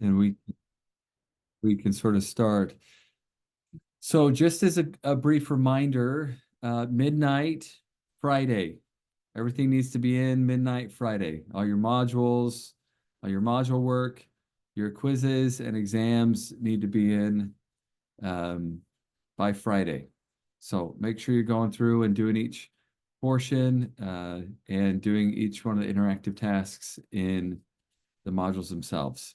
and we can sort of start. So just as a brief reminder, midnight Friday. Everything needs to be in midnight Friday. All your modules, all your module work, your quizzes and exams need to be in um, by Friday. So make sure you're going through and doing each portion and doing each one of the interactive tasks in the modules themselves.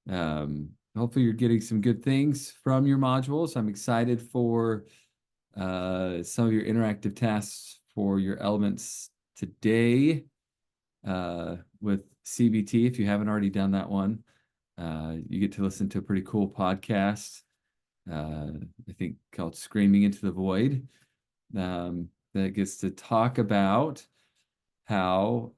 Hopefully you're getting some good things from your modules. I'm excited for some of your interactive tasks for your elements today with CBT. If you haven't already done that one, you get to listen to a pretty cool podcast, I think called Screaming into the Void, that gets to talk about how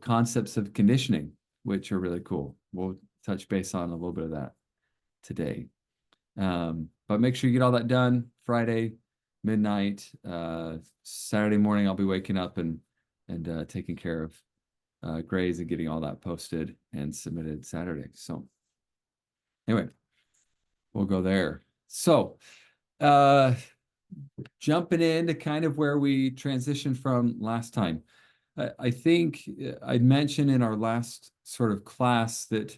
concepts of conditioning, which are really cool. We'll touch base on a little bit of that today. But make sure you get all that done Friday, midnight. Saturday morning, I'll be waking up and taking care of grades and getting all that posted and submitted Saturday. So anyway, we'll go there. So jumping into kind of where we transitioned from last time. I think I'd mentioned in our last sort of class that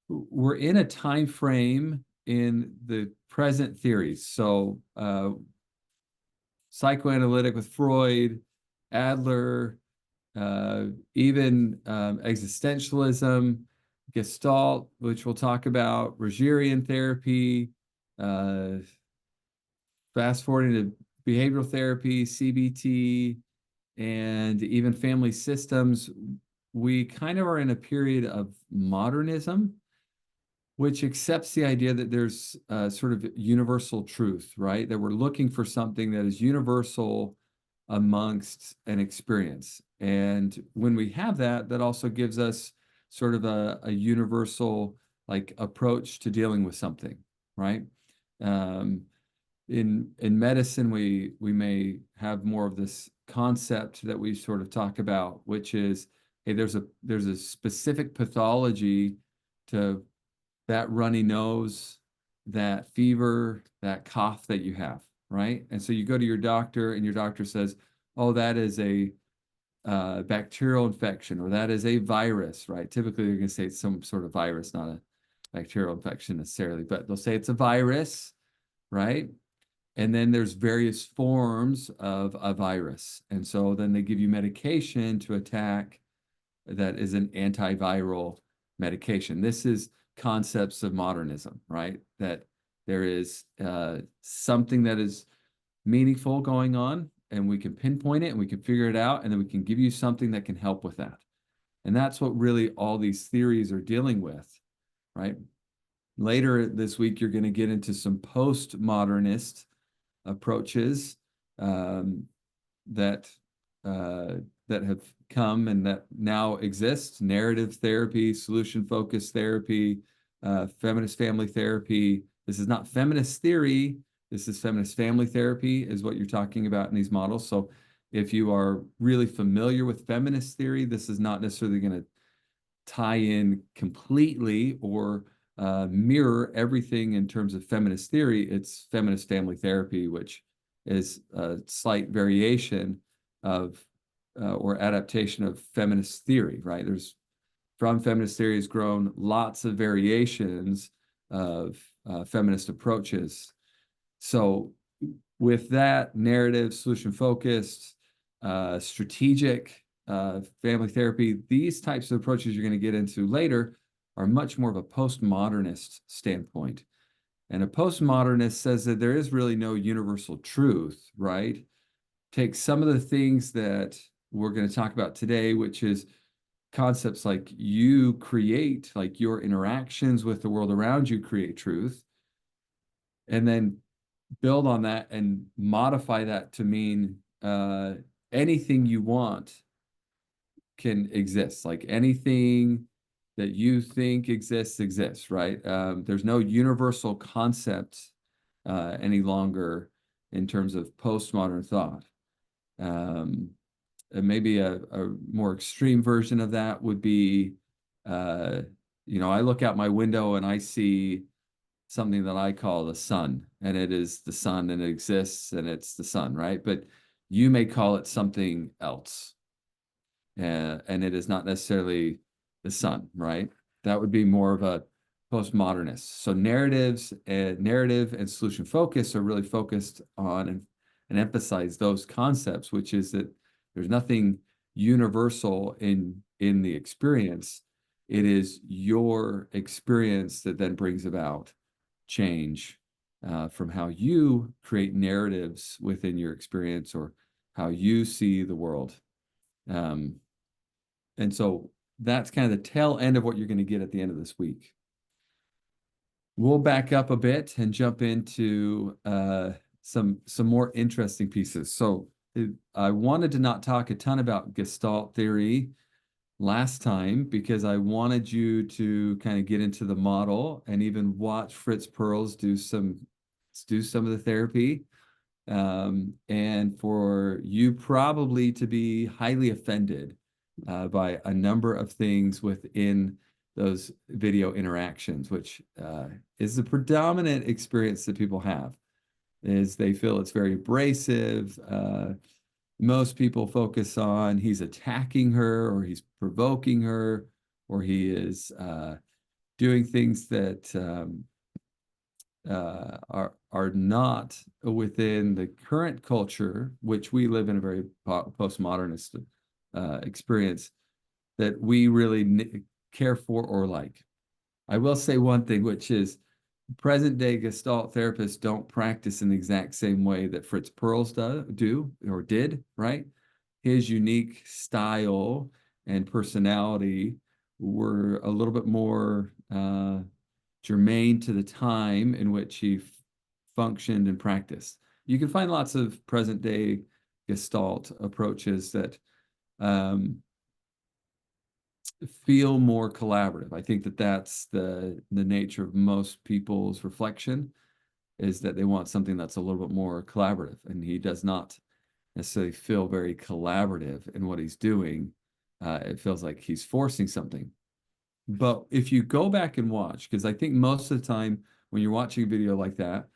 we're in a time frame in the present theories. So psychoanalytic with Freud, Adler, even existentialism, Gestalt, which we'll talk about, Rogerian therapy, fast forwarding to behavioral therapy, CBT, and even family systems. We kind of are in a period of modernism, which accepts the idea that there's sort of universal truth, right? That we're looking for something that is universal amongst an experience. And when we have that, that also gives us sort of a universal like approach to dealing with something, right? In medicine, we may have more of this concept that we sort of talk about, which is, hey, there's a specific pathology to that runny nose, that fever, that cough that you have, right? And so you go to your doctor, and your doctor says, oh, that is a bacterial infection, or that is a virus, right? Typically, they're going to say it's some sort of virus, not a bacterial infection necessarily, but they'll say it's a virus, right? And then there's various forms of a virus. And so then they give you medication to attack that is an antiviral medication. This is concepts of modernism, right? That there is something that is meaningful going on, and we can pinpoint it and we can figure it out, and then we can give you something that can help with that. And that's what really all these theories are dealing with, right? Later this week, you're going to get into some postmodernist approaches that that have come and that now exist: narrative therapy, solution-focused therapy, feminist family therapy. This is not feminist theory. This is feminist family therapy, is what you're talking about in these models. So if you are really familiar with feminist theory, this is not necessarily going to tie in completely or mirror everything in terms of feminist theory. It's feminist family therapy, which is a slight variation of or adaptation of feminist theory, right? There's from feminist theory has grown lots of variations of feminist approaches. So with that narrative, solution focused, strategic family therapy, these types of approaches you're going to get into later are much more of a postmodernist standpoint. And a postmodernist says that there is really no universal truth, right? Take some of the things that we're going to talk about today, which is concepts like you create, like your interactions with the world around you create truth, and then build on that and modify that to mean anything you want can exist. Like anything that you think exists, right? There's no universal concept any longer in terms of postmodern thought. And maybe a more extreme version of that would be I look out my window and I see something that I call the sun, and it is the sun and it exists and it's the sun, right? But you may call it something else, and it is not necessarily the sun, right? That would be more of a postmodernist. So narrative and solution focus are really focused on and emphasize those concepts, which is that there's nothing universal in the experience. It is your experience that then brings about change from how you create narratives within your experience or how you see the world. Um, and so that's kind of the tail end of what you're going to get at the end of this week. We'll back up a bit and jump into some more interesting pieces. So I wanted to not talk a ton about Gestalt theory last time because I wanted you to kind of get into the model and even watch Fritz Perls do some of the therapy. And for you probably to be highly offended by a number of things within those video interactions, which is the predominant experience that people have, is they feel it's very abrasive. Most people focus on he's attacking her or he's provoking her or he is doing things that are not within the current culture, which we live in a very postmodernist experience that we really care for or like. I will say one thing, which is present day Gestalt therapists don't practice in the exact same way that Fritz Perls do or did, right? His unique style and personality were a little bit more germane to the time in which he functioned and practiced. You can find lots of present day Gestalt approaches that feel more collaborative. I think that that's the nature of most people's reflection, is that they want something that's a little bit more collaborative, and he does not necessarily feel very collaborative in what he's doing. It feels like he's forcing something. But if you go back and watch, because I think most of the time when you're watching a video like that,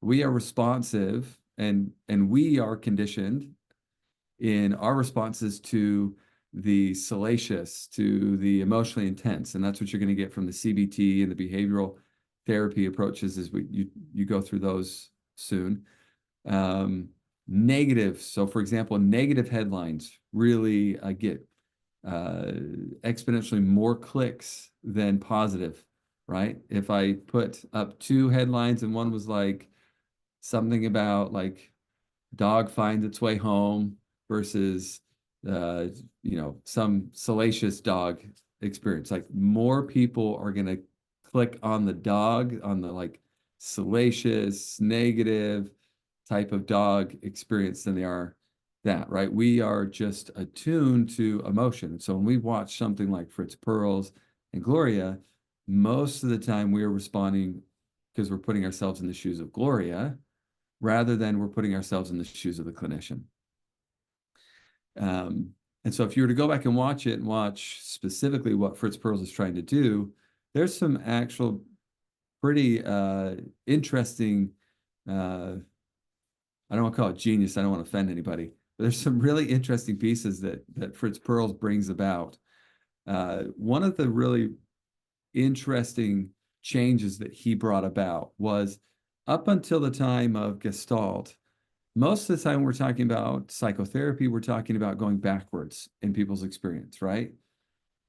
we are responsive and we are conditioned in our responses to the salacious, to the emotionally intense. And that's what you're going to get from the CBT and the behavioral therapy approaches as you go through those soon. Negative. So for example, negative headlines really get exponentially more clicks than positive, right? If I put up two headlines and one was like something about like dog finds its way home versus some salacious dog experience, like more people are going to click on the dog, on the like salacious negative type of dog experience than they are that, right? We are just attuned to emotion. So when we watch something like Fritz Perls and Gloria, most of the time we are responding because we're putting ourselves in the shoes of Gloria rather than we're putting ourselves in the shoes of the clinician. And so if you were to go back and watch it and watch specifically what Fritz Perls is trying to do, there's some actual pretty interesting, I don't want to call it genius, I don't want to offend anybody, but there's some really interesting pieces that Fritz Perls brings about. One of the really interesting changes that he brought about was up until the time of Gestalt, most of the time we're talking about psychotherapy, we're talking about going backwards in people's experience, right?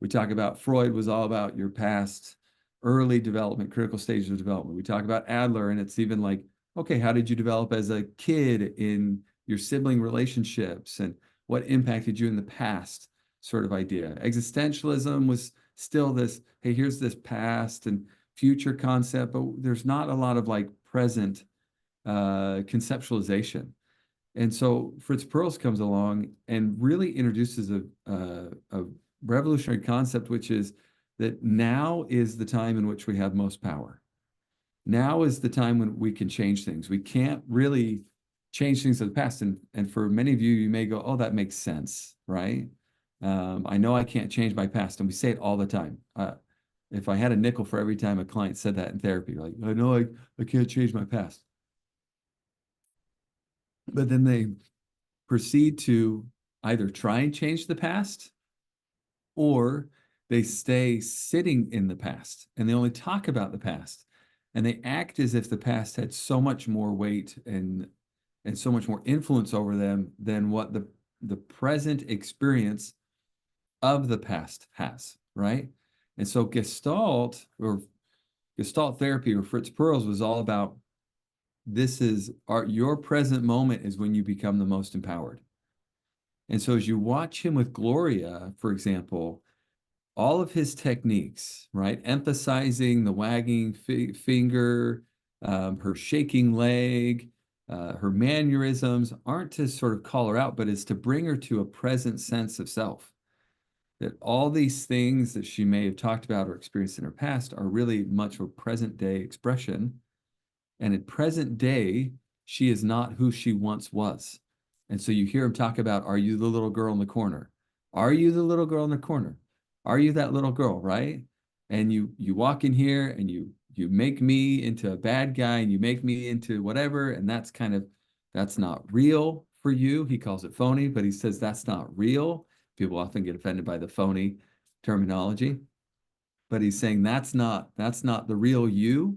We talk about Freud was all about your past, early development, critical stages of development. We talk about Adler, and it's even like, okay, how did you develop as a kid in your sibling relationships and what impacted you in the past sort of idea. Existentialism was still this, hey, here's this past and future concept, but there's not a lot of like present conceptualization. And so Fritz Perls comes along and really introduces a revolutionary concept, which is that now is the time in which we have most power. Now is the time when we can change things. We can't really change things of the past. And for many of you, you may go, oh, that makes sense, right? I know I can't change my past. And we say it all the time. if I had a nickel for every time a client said that in therapy, like, I know I can't change my past. But then they proceed to either try and change the past, or they stay sitting in the past and they only talk about the past, and they act as if the past had so much more weight and so much more influence over them than what the present experience of the past has, right? And so Gestalt therapy, or Fritz Perls, was all about, your present moment is when you become the most empowered. And so as you watch him with Gloria, for example, all of his techniques, right? Emphasizing the wagging finger, her shaking leg, her mannerisms, aren't to sort of call her out, but is to bring her to a present sense of self. That all these things that she may have talked about or experienced in her past are really much of a present day expression. And in present day, she is not who she once was. And so you hear him talk about, are you the little girl in the corner? Are you the little girl in the corner? Are you that little girl, right? And you walk in here and you make me into a bad guy and you make me into whatever, and that's not real for you. He calls it phony, but he says that's not real. People often get offended by the phony terminology, but he's saying that's not the real you,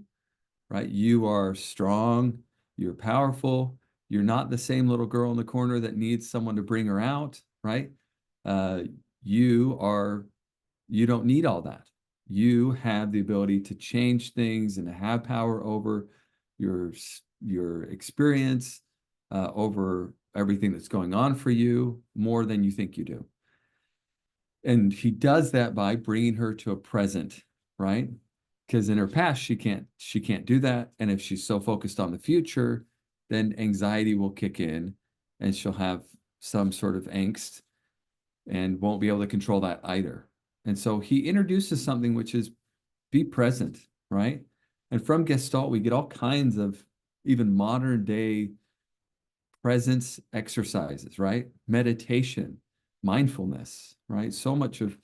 right? You are strong, you're powerful, you're not the same little girl in the corner that needs someone to bring her out, right? Uh, you are, you don't need all that. You have the ability to change things and to have power over your your experience, over everything that's going on for you, more than you think you do. And he does that by bringing her to a present, right? Because in her past she can't do that, and if she's so focused on the future, then anxiety will kick in and she'll have some sort of angst and won't be able to control that either. And so he introduces something which is be present, right? And from Gestalt we get all kinds of even modern day presence exercises, right? Meditation, mindfulness, right? So much of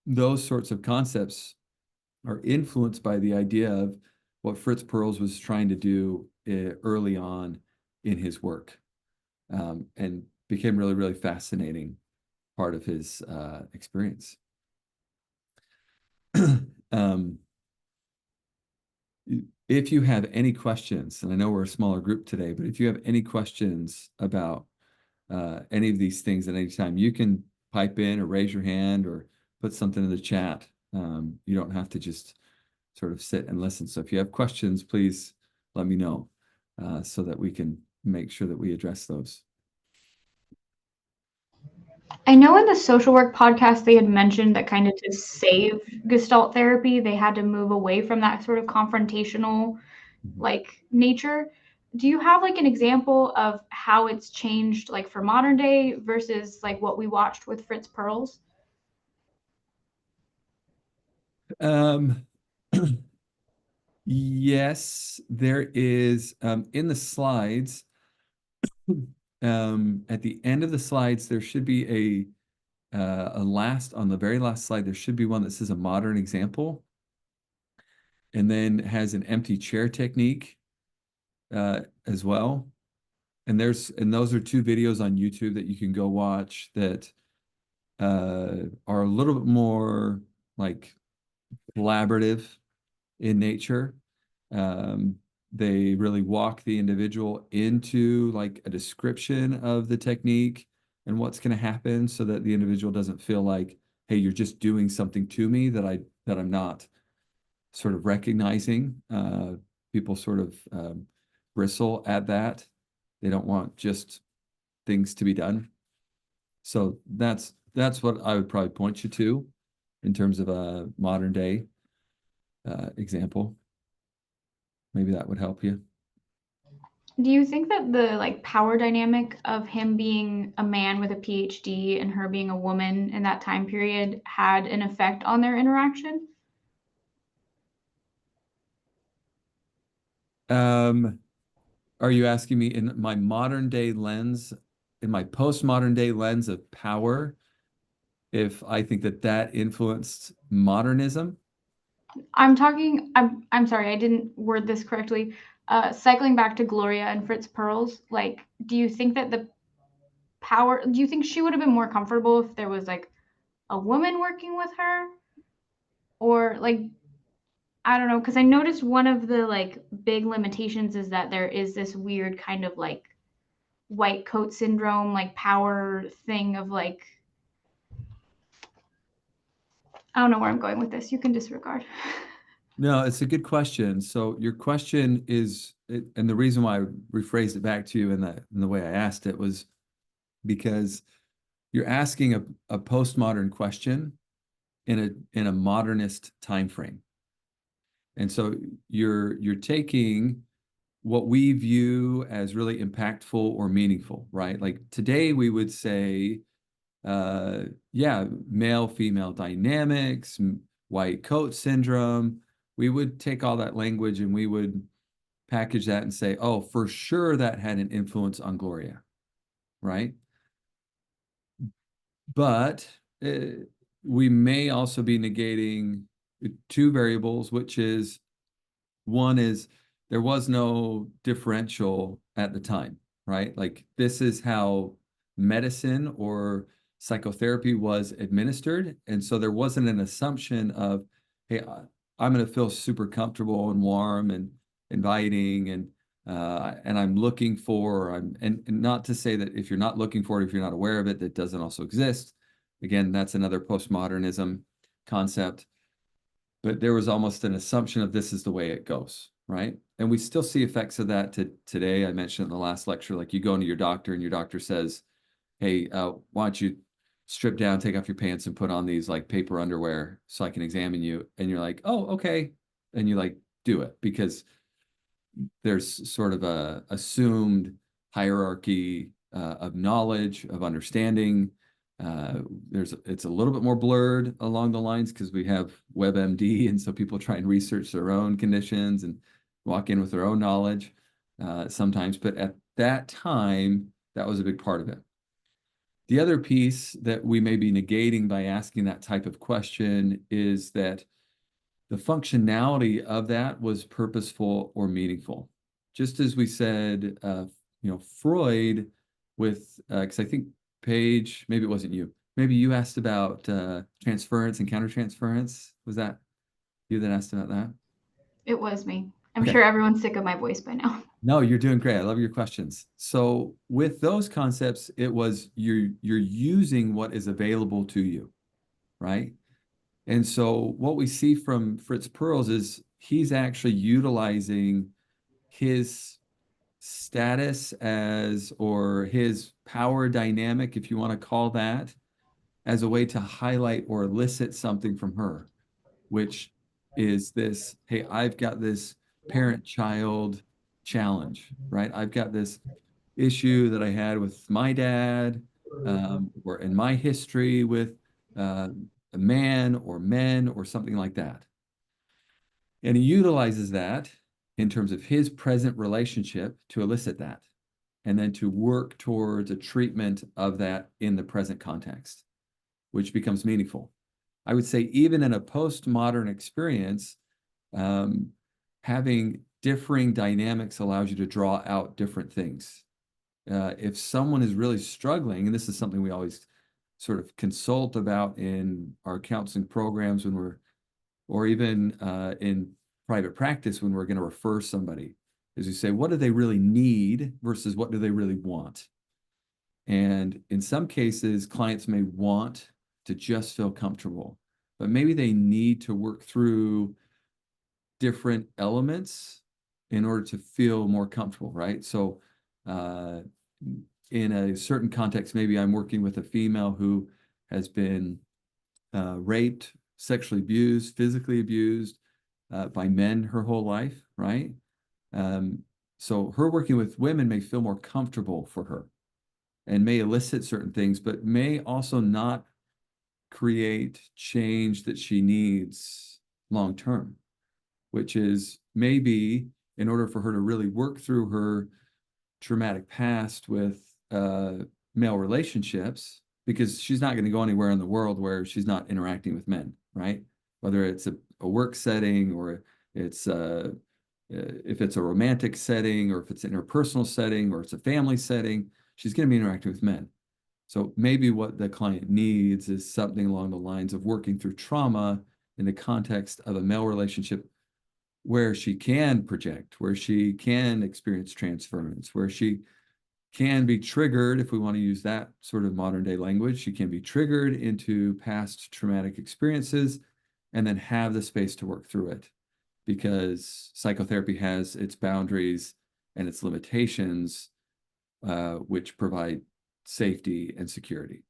those sorts of concepts are influenced by the idea of what Fritz Perls was trying to do early on in his work, and became really, really fascinating part of his experience. um, if you have any questions, and I know we're a smaller group today, but if you have any questions about any of these things at any time, you can pipe in or raise your hand or put something in the chat. You don't have to just sort of sit and listen. So if you have questions, please let me know, so that we can make sure that we address those. I know in the social work podcast they had mentioned that kind of to save Gestalt therapy, they had to move away from that sort of confrontational like nature. Do you have like an example of how it's changed like for modern day versus like what we watched with Fritz Perls? Um, yes, there is, in the slides, at the end of the slides, there should be on the very last slide, there should be one that says a modern example, and then has an empty chair technique as well. And those are two videos on YouTube that you can go watch that are a little bit more like collaborative in nature. They really walk the individual into like a description of the technique and what's going to happen, so that the individual doesn't feel like, hey, you're just doing something to me that I'm not sort of recognizing. People sort of bristle at that. They don't want just things to be done. So that's what I would probably point you to in terms of a modern day example. Maybe that would help you. Do you think that the like power dynamic of him being a man with a PhD and her being a woman in that time period had an effect on their interaction? Are you asking me in my modern day lens, in my postmodern day lens of power, if I think that influenced modernism? I'm sorry, I didn't word this correctly. Cycling back to Gloria and Fritz Perls, like, do you think that do you think she would have been more comfortable if there was like a woman working with her? Or like, I don't know, because I noticed one of the like big limitations is that there is this weird kind of like white coat syndrome, like power thing of like, I don't know where I'm going with this. You can disregard. No, it's a good question. So your question is, and the reason why I rephrased it back to you in the way I asked it was because you're asking a postmodern question in a modernist time frame. And so you're taking what we view as really impactful or meaningful, right? Like today we would say, yeah, male female dynamics, white coat syndrome. We would take all that language and we would package that and say, oh, for sure that had an influence on Gloria, right? But we may also be negating two variables, which is one is there was no differential at the time, right? Like this is how medicine or psychotherapy was administered. And so there wasn't an assumption of, hey, I'm going to feel super comfortable and warm and inviting and I'm looking for and not to say that if you're not looking for it, if you're not aware of it, that doesn't also exist. Again, that's another postmodernism concept, but there was almost an assumption of this is the way it goes, right? And we still see effects of that today. I mentioned in the last lecture, like you go into your doctor and your doctor says, hey, why don't you strip down, take off your pants and put on these like paper underwear so I can examine you. And you're like, oh, okay. And you like do it because there's sort of a assumed hierarchy of knowledge, of understanding. It's a little bit more blurred along the lines because we have WebMD, and so people try and research their own conditions and walk in with their own knowledge sometimes. But at that time, that was a big part of it. The other piece that we may be negating by asking that type of question is that the functionality of that was purposeful or meaningful. Just as we said, Freud with, because I think Paige, maybe it wasn't you, maybe you asked about transference and countertransference. Was that you that asked about that? It was me. I'm Okay. sure everyone's sick of my voice by now. No, you're doing great. I love your questions. So with those concepts, it was you're using what is available to you, right? And so what we see from Fritz Perls is he's actually utilizing his status as, or his power dynamic, if you want to call that, as a way to highlight or elicit something from her, which is this, hey, I've got this parent-child challenge, right? I've got this issue that I had with my dad, or in my history with uh, a man or men or something like that. And he utilizes that in terms of his present relationship to elicit that, and then to work towards a treatment of that in the present context, which becomes meaningful. I would say, even in a postmodern experience, having differing dynamics allows you to draw out different things. If someone is really struggling, and this is something we always sort of consult about in our counseling programs when we're, or even in private practice when we're going to refer somebody, is you say, what do they really need versus what do they really want? And in some cases, clients may want to just feel comfortable, but maybe they need to work through different elements in order to feel more comfortable, right? So in a certain context, maybe I'm working with a female who has been raped, sexually abused, physically abused by men her whole life, right? So her working with women may feel more comfortable for her and may elicit certain things, but may also not create change that she needs long term, which is maybe in order for her to really work through her traumatic past with male relationships, because she's not going to go anywhere in the world where she's not interacting with men, right? Whether it's a work setting, or it's if it's a romantic setting, or if it's an interpersonal setting, or it's a family setting, she's going to be interacting with men. So maybe what the client needs is something along the lines of working through trauma in the context of a male relationship where she can project, where she can experience transference, where she can be triggered, if we want to use that sort of modern day language, she can be triggered into past traumatic experiences and then have the space to work through it, because psychotherapy has its boundaries and its limitations, which provide safety and security.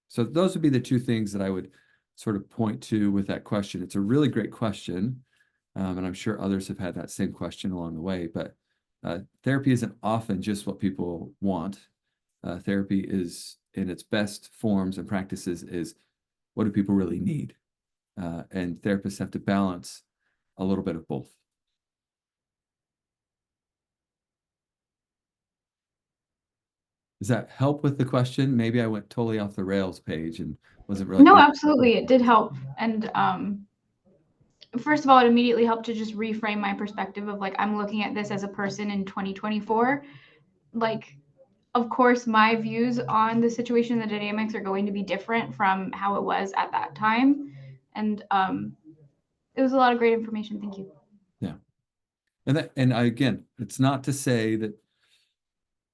So those would be the two things that I would sort of point to with that question. It's a really great question, and I'm sure others have had that same question along the way, but therapy isn't often just what people want. Therapy is, in its best forms and practices, is what do people really need? And therapists have to balance a little bit of both. Does that help with the question? Maybe I went totally off the rails page and wasn't really. No, absolutely. It did help. And first of all, it immediately helped to just reframe my perspective of like, I'm looking at this as a person in 2024. Like, of course, my views on the situation, the dynamics are going to be different from how it was at that time. And it was a lot of great information. Thank you. Yeah. And again, it's not to say that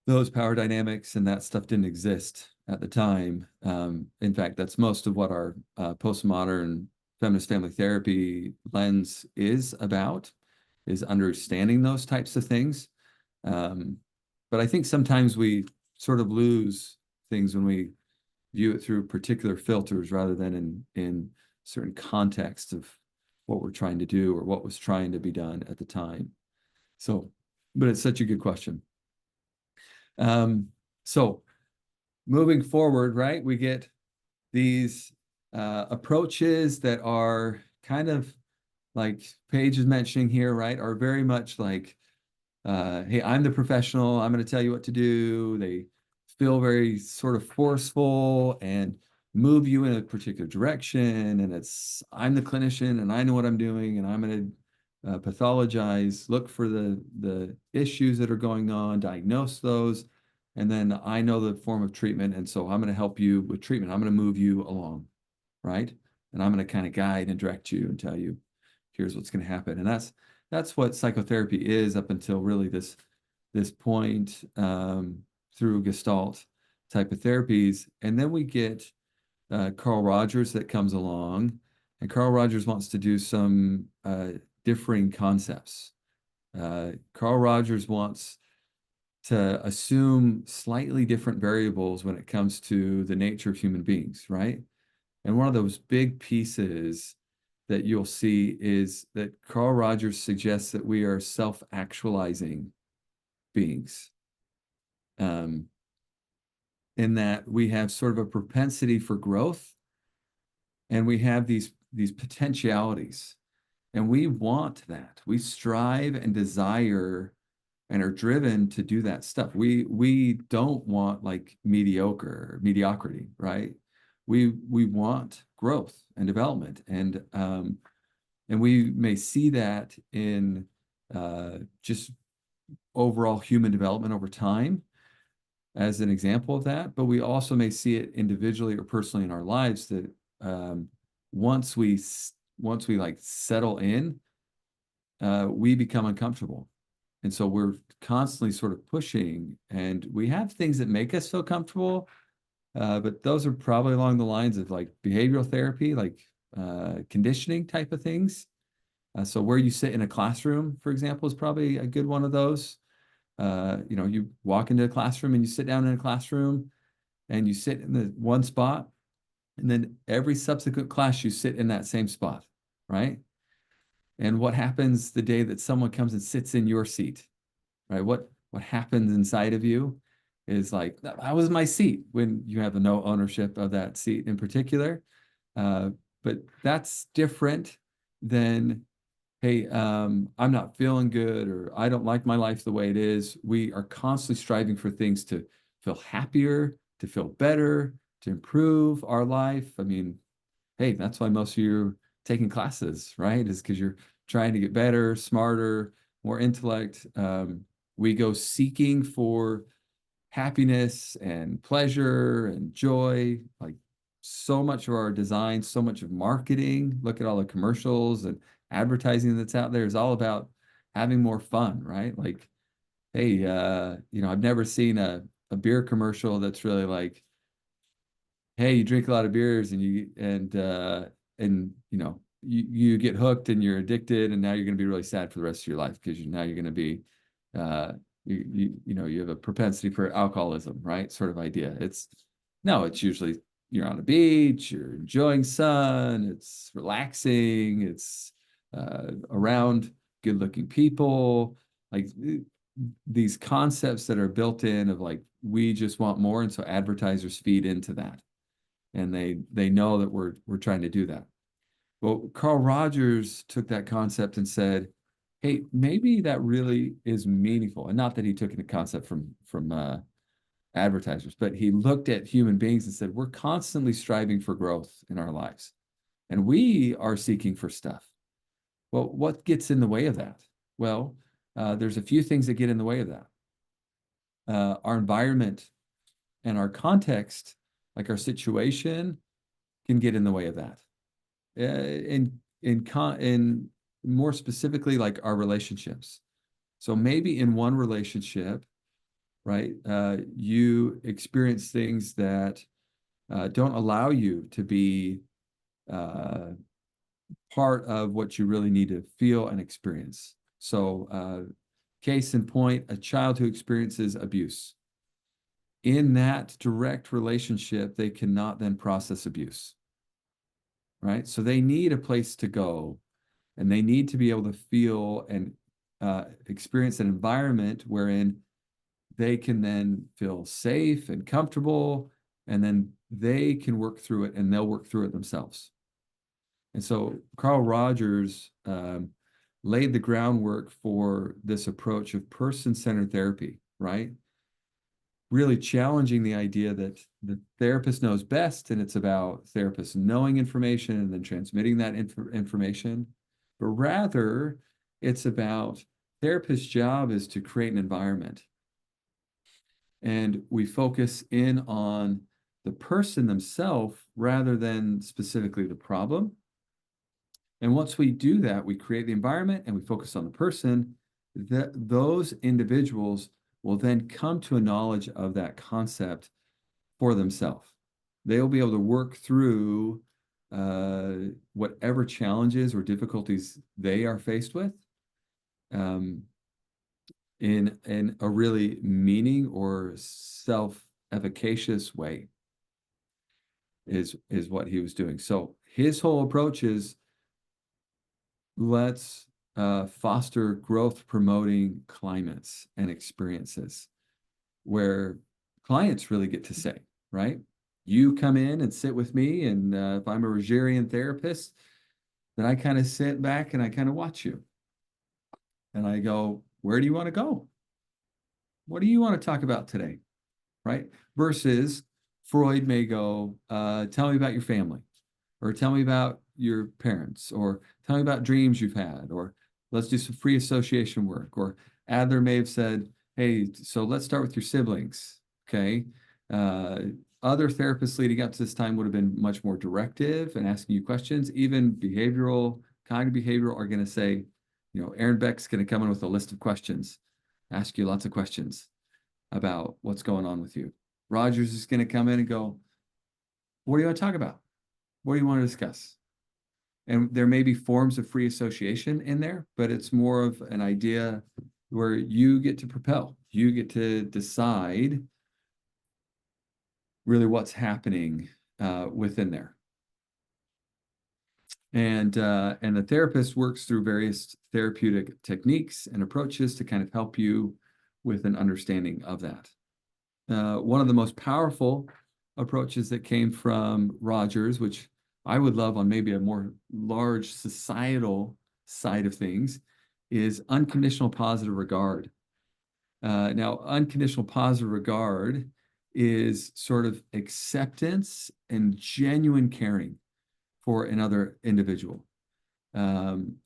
those power dynamics and that stuff didn't exist at the time. In fact, that's most of what our postmodern feminist family therapy lens is about, is understanding those types of things. But I think sometimes we sort of lose things when we view it through particular filters rather than in certain contexts of what we're trying to do or what was trying to be done at the time. So, but it's such a good question. So moving forward, right, we get these approaches that are kind of like Paige is mentioning here, right, are very much like, hey, I'm the professional, I'm going to tell you what to do. They feel very sort of forceful and move you in a particular direction. And it's, I'm the clinician and I know what I'm doing, and I'm going to pathologize, look for the issues that are going on, diagnose those. And then I know the form of treatment. And so I'm going to help you with treatment. I'm going to move you along, right? And I'm going to kind of guide and direct you and tell you, here's what's going to happen. And that's what psychotherapy is up until really this point, through Gestalt type of therapies. And then we get Carl Rogers that comes along, and Carl Rogers wants to do some differing concepts. Carl Rogers wants to assume slightly different variables when it comes to the nature of human beings, right? And one of those big pieces that you'll see is that Carl Rogers suggests that we are self-actualizing beings, in that we have sort of a propensity for growth, and we have these potentialities, and we want that. We strive and desire and are driven to do that stuff. We don't want like mediocrity, right? We want growth and development, and we may see that in just overall human development over time as an example of that, but we also may see it individually or personally in our lives that once we like settle in, we become uncomfortable. And so we're constantly sort of pushing, and we have things that make us feel comfortable, but those are probably along the lines of like behavioral therapy, like conditioning type of things. So where you sit in a classroom, for example, is probably a good one of those. You walk into a classroom and you sit down in a classroom and you sit in the one spot, and then every subsequent class you sit in that same spot, right? And what happens the day that someone comes and sits in your seat, right? What happens inside of you is like, that was my seat, when you have no ownership of that seat in particular. But that's different than, hey, I'm not feeling good, or I don't like my life the way it is. We are constantly striving for things to feel happier, to feel better, to improve our life. I mean, hey, that's why most of you taking classes, right? Is because you're trying to get better, smarter, more intellect. We go seeking for happiness and pleasure and joy. Like so much of our design, so much of marketing, look at all the commercials and advertising that's out there is all about having more fun, right? Like, hey, I've never seen a beer commercial that's really like, hey, you drink a lot of beers and you get hooked and you're addicted and now you're going to be really sad for the rest of your life because now you're going to be uh you have a propensity for alcoholism, right? Sort of idea. It's usually you're on a beach, you're enjoying sun, it's relaxing, it's around good-looking people, like these concepts that are built in of like we just want more, and so advertisers feed into that, and they know that we're trying to do that. Well, Carl Rogers took that concept and said, "Hey, maybe that really is meaningful." And not that he took a concept from advertisers, but he looked at human beings and said, "We're constantly striving for growth in our lives, and we are seeking for stuff. Well, what gets in the way of that? Well, there's a few things that get in the way of that. Our environment and our context, like our situation, can get in the way of that. In more specifically, like our relationships. So maybe in one relationship, right, you experience things that don't allow you to be part of what you really need to feel and experience. So, case in point, a child who experiences abuse. In that direct relationship, they cannot then process abuse, right? So they need a place to go, and they need to be able to feel and experience an environment wherein they can then feel safe and comfortable, and then they can work through it, and they'll work through it themselves. And so Carl Rogers laid the groundwork for this approach of person-centered therapy, right? Really challenging the idea that the therapist knows best, and it's about therapists knowing information and then transmitting that information. But rather, it's about therapist's job is to create an environment. And we focus in on the person themselves rather than specifically the problem. And once we do that, we create the environment and we focus on the person, that those individuals will then come to a knowledge of that concept for themselves. They'll be able to work through whatever challenges or difficulties they are faced with in a really meaning or self-efficacious way is what he was doing. So his whole approach is let's foster growth promoting climates and experiences where clients really get to say, right? You come in and sit with me, and if I'm a Rogerian therapist, then I kind of sit back and I kind of watch you. And I go, where do you want to go? What do you want to talk about today? Right? Versus Freud may go, tell me about your family, or tell me about your parents, or tell me about dreams you've had, or let's do some free association work. Or Adler may have said, hey, so let's start with your siblings. Okay. Other therapists leading up to this time would have been much more directive and asking you questions. Even cognitive behavioral are going to say, Aaron Beck's going to come in with a list of questions, ask you lots of questions about what's going on with you. Rogers is going to come in and go, what do you want to talk about? What do you want to discuss? And there may be forms of free association in there, but it's more of an idea where you get to propel. You get to decide really what's happening within there. And the therapist works through various therapeutic techniques and approaches to kind of help you with an understanding of that. One of the most powerful approaches that came from Rogers, which I would love on maybe a more large societal side of things, is unconditional positive regard. Now, unconditional positive regard is sort of acceptance and genuine caring for another individual. Um,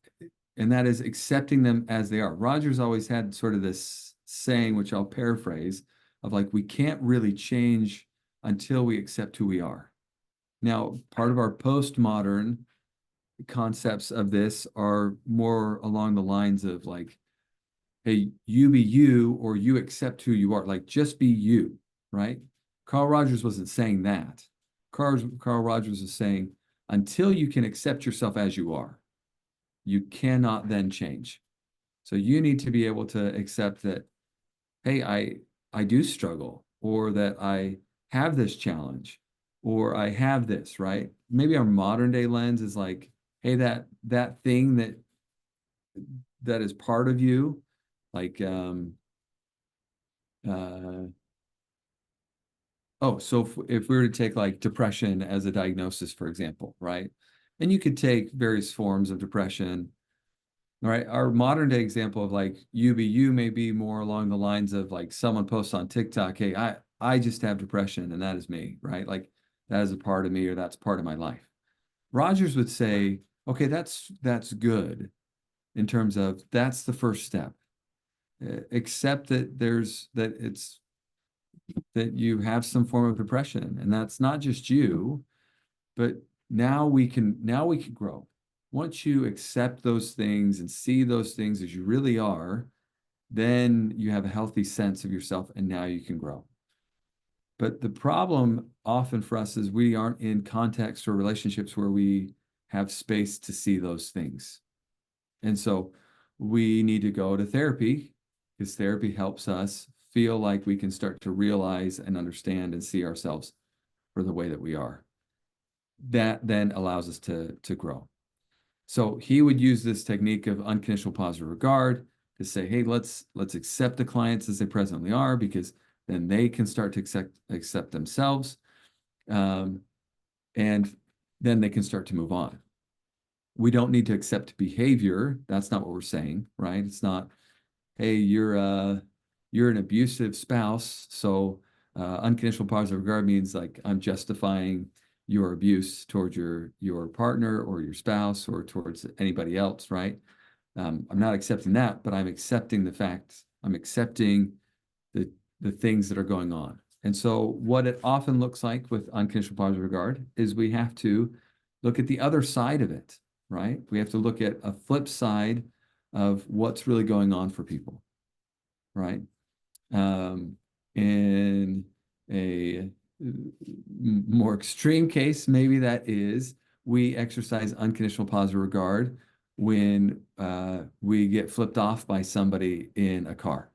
and that is accepting them as they are. Rogers always had sort of this saying, which I'll paraphrase, of like, we can't really change until we accept who we are. Now, part of our postmodern concepts of this are more along the lines of like, hey, you be you, or you accept who you are. Like, just be you, right? Carl Rogers wasn't saying that. Carl Rogers was saying, until you can accept yourself as you are, you cannot then change. So you need to be able to accept that, hey, I do struggle, or that I have this challenge, or I have this, right? Maybe our modern day lens is like, hey, that thing that is part of you, like so if we were to take like depression as a diagnosis, for example, right? And you could take various forms of depression. All right. Our modern day example of like UBU may be more along the lines of like someone posts on TikTok, hey, I just have depression and that is me, right? Like that is a part of me, or that's part of my life. Rogers would say, okay, that's good in terms of that's the first step. Accept that that you have some form of depression, and that's not just you, but now we can grow. Once you accept those things and see those things as you really are, then you have a healthy sense of yourself, and now you can grow. But the problem often for us is we aren't in context or relationships where we have space to see those things. And so we need to go to therapy, because therapy helps us feel like we can start to realize and understand and see ourselves for the way that we are. That then allows us to grow. So he would use this technique of unconditional positive regard to say, hey, let's accept the clients as they presently are, because then they can start to accept themselves. And then they can start to move on. We don't need to accept behavior. That's not what we're saying, right? It's not, hey, you're an abusive spouse, so unconditional positive regard means like I'm justifying your abuse towards your partner or your spouse or towards anybody else, right? I'm not accepting that, but I'm accepting the facts. I'm accepting the things that are going on. And so what it often looks like with unconditional positive regard is we have to look at the other side of it, right? We have to look at a flip side of what's really going on for people, right? In a more extreme case, maybe that is we exercise unconditional positive regard when we get flipped off by somebody in a car,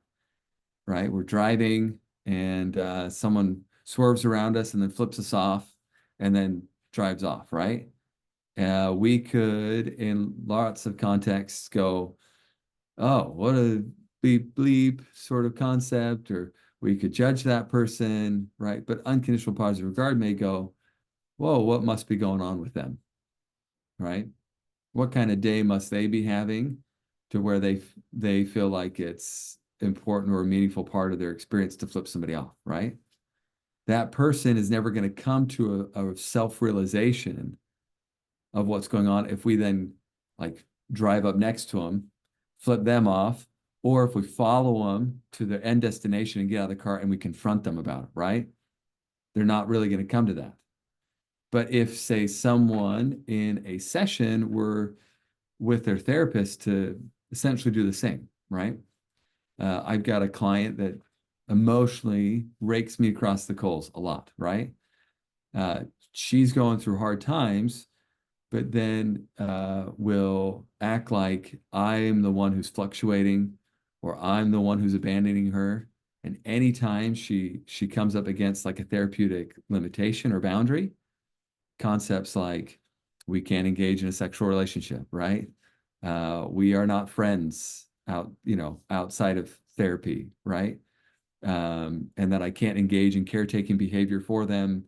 right? We're driving and someone swerves around us and then flips us off and then drives off, right? We could, in lots of contexts, go, oh, what a bleep bleep sort of concept, or we could judge that person, right? But unconditional positive regard may go, whoa, what must be going on with them, right? What kind of day must they be having to where they feel like it's important or a meaningful part of their experience to flip somebody off, right? That person is never going to come to a self-realization of what's going on if we then like drive up next to them, flip them off, or if we follow them to their end destination and get out of the car and we confront them about it, right? They're not really going to come to that. But if, say, someone in a session were with their therapist to essentially do the same, right? I've got a client that emotionally rakes me across the coals a lot, right? She's going through hard times, but then will act like I'm the one who's fluctuating, or I'm the one who's abandoning her. And anytime she comes up against like a therapeutic limitation or boundary, concepts like we can't engage in a sexual relationship, right? We are not friends outside of therapy, right? And that I can't engage in caretaking behavior for them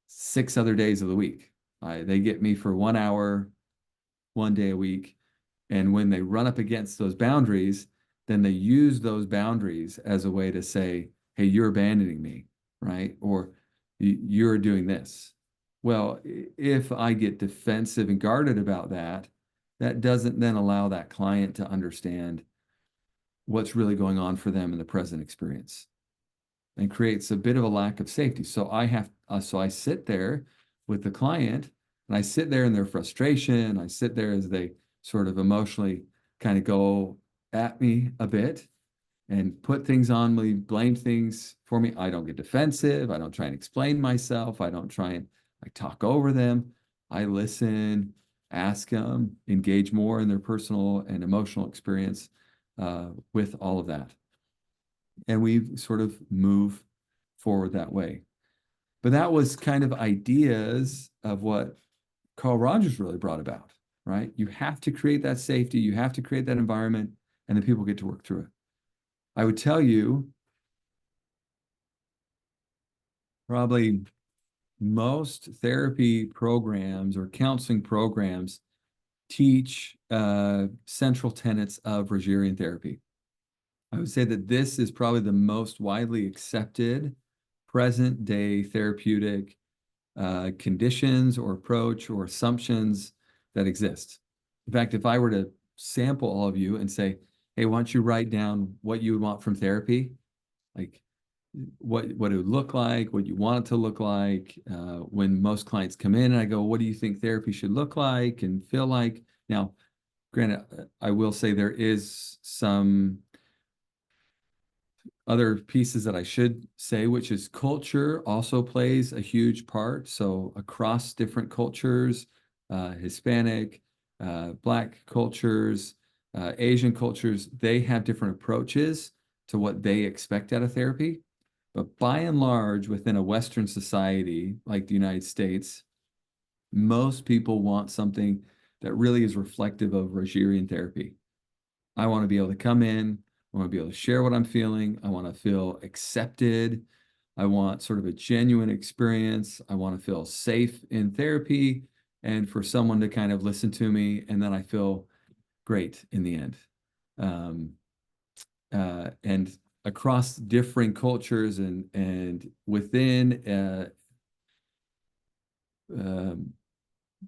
6 other days of the week. They get me for 1 hour, 1 day a week. And when they run up against those boundaries, then they use those boundaries as a way to say, hey, you're abandoning me, right? Or you're doing this. Well, if I get defensive and guarded about that, that doesn't then allow that client to understand what's really going on for them in the present experience, and creates a bit of a lack of safety. So I sit there with the client, and I sit there in their frustration. I sit there as they sort of emotionally kind of go at me a bit and put things on me, blame things for me. I don't get defensive. I don't try and explain myself. I don't try and talk over them. I listen, ask them, engage more in their personal and emotional experience with all of that. And we sort of move forward that way. But that was kind of ideas of what Carl Rogers really brought about, right? You have to create that safety, you have to create that environment, and then people get to work through it. I would tell you, probably most therapy programs or counseling programs teach central tenets of Rogerian therapy. I would say that this is probably the most widely accepted present day therapeutic conditions or approach or assumptions that exist. In fact, if I were to sample all of you and say, hey, why don't you write down what you would want from therapy, like what it would look like, what you want it to look like. When most clients come in and I go, what do you think therapy should look like and feel like? Now, granted, I will say there is some other pieces that I should say, which is culture also plays a huge part. So across different cultures, Hispanic, Black cultures, Asian cultures, they have different approaches to what they expect out of therapy. But by and large, within a Western society like the United States, most people want something that really is reflective of Rogerian therapy. I want to be able to come in, I want to be able to share what I'm feeling. I want to feel accepted. I want sort of a genuine experience. I want to feel safe in therapy and for someone to kind of listen to me. And then I feel great in the end. And across different cultures and within an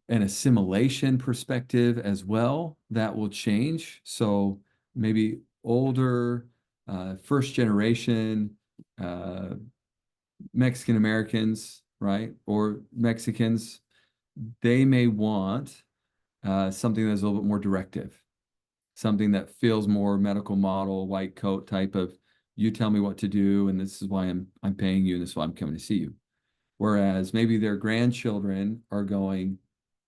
assimilation perspective as well, that will change. So maybe older, first generation Mexican Americans, right, or Mexicans, they may want something that's a little bit more directive, something that feels more medical model, white coat type of, you tell me what to do, and this is why I'm paying you, and this is why I'm coming to see you. Whereas maybe their grandchildren are going,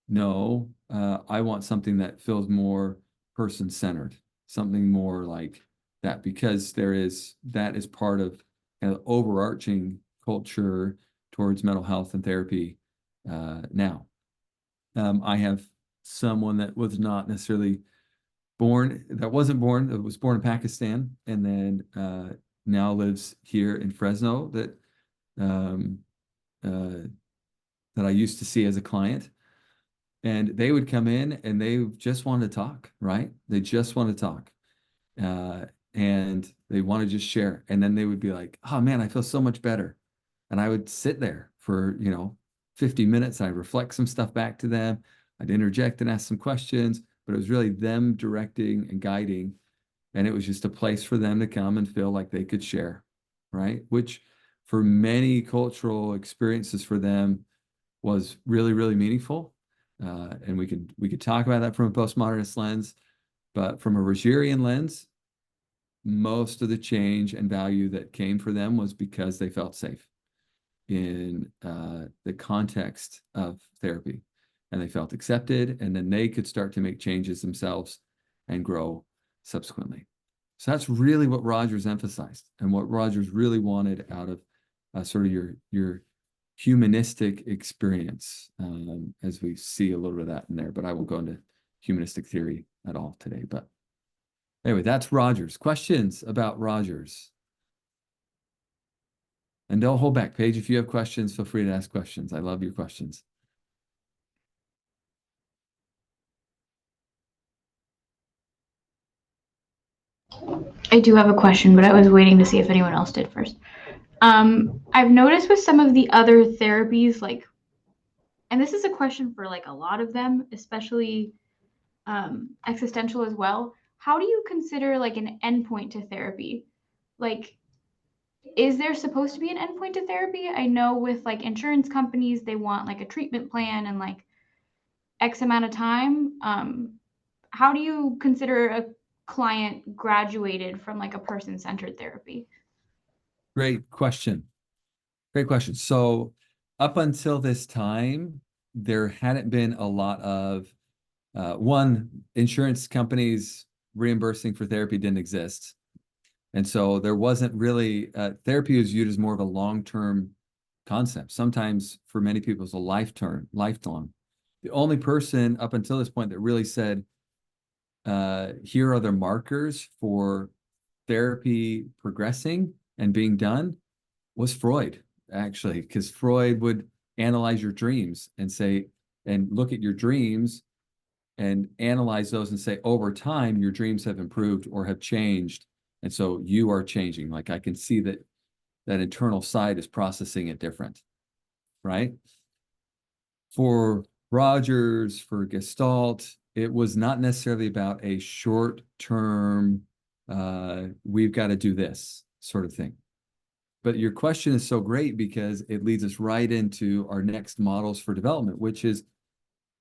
no, I want something that feels more person-centered, something more like that, because that is part of kind of overarching culture towards mental health and therapy now. I have someone that was not necessarily that was born in Pakistan, and then now lives here in Fresno, that I used to see as a client. And they would come in and they just want to talk, right? They just want to talk. And they want to just share. And then they would be like, oh man, I feel so much better. And I would sit there for, 50 minutes. I'd reflect some stuff back to them. I'd interject and ask some questions, but it was really them directing and guiding. And it was just a place for them to come and feel like they could share, right? Which for many cultural experiences for them was really, really meaningful. And we could talk about that from a postmodernist lens, but from a Rogerian lens, most of the change and value that came for them was because they felt safe in the context of therapy, and they felt accepted, and then they could start to make changes themselves and grow subsequently. So that's really what Rogers emphasized, and what Rogers really wanted out of sort of your humanistic experience, as we see a little bit of that in there, but I won't go into humanistic theory at all today. But anyway, that's Rogers. Questions about Rogers? And don't hold back, Paige. If you have questions, feel free to ask questions. I love your questions. I do have a question, but I was waiting to see if anyone else did first. I've noticed with some of the other therapies, like, and this is a question for like a lot of them, especially existential as well. How do you consider like an endpoint to therapy? Like, is there supposed to be an endpoint to therapy? I know with like insurance companies, they want like a treatment plan and like X amount of time. How do you consider a client graduated from like a person-centered therapy? Great question. Great question. So up until this time, there hadn't been a lot of one, insurance companies reimbursing for therapy didn't exist. And so there wasn't really, therapy was viewed as more of a long-term concept. Sometimes for many people, it's a lifelong. The only person up until this point that really said, here are the markers for therapy progressing and being done was Freud, actually, because Freud would analyze your dreams and say, and look at your dreams and analyze those and say, over time, your dreams have improved or have changed. And so you are changing. Like I can see that that internal side is processing it different, right? For Rogers, for Gestalt, it was not necessarily about a short-term, we've got to do this sort of thing. But your question is so great because it leads us right into our next models for development, which is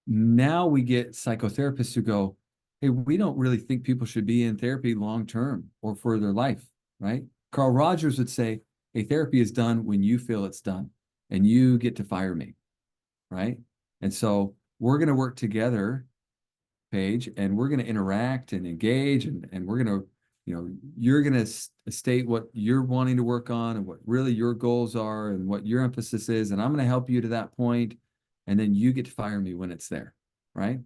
now we get psychotherapists who go, hey, we don't really think people should be in therapy long term or for their life, right? Carl Rogers would say, hey, therapy is done when you feel it's done and you get to fire me, right? And so we're going to work together, Paige, and we're going to interact and engage and we're going to, you're going to state what you're wanting to work on and what really your goals are and what your emphasis is. And I'm going to help you to that point. And then you get to fire me when it's there, right?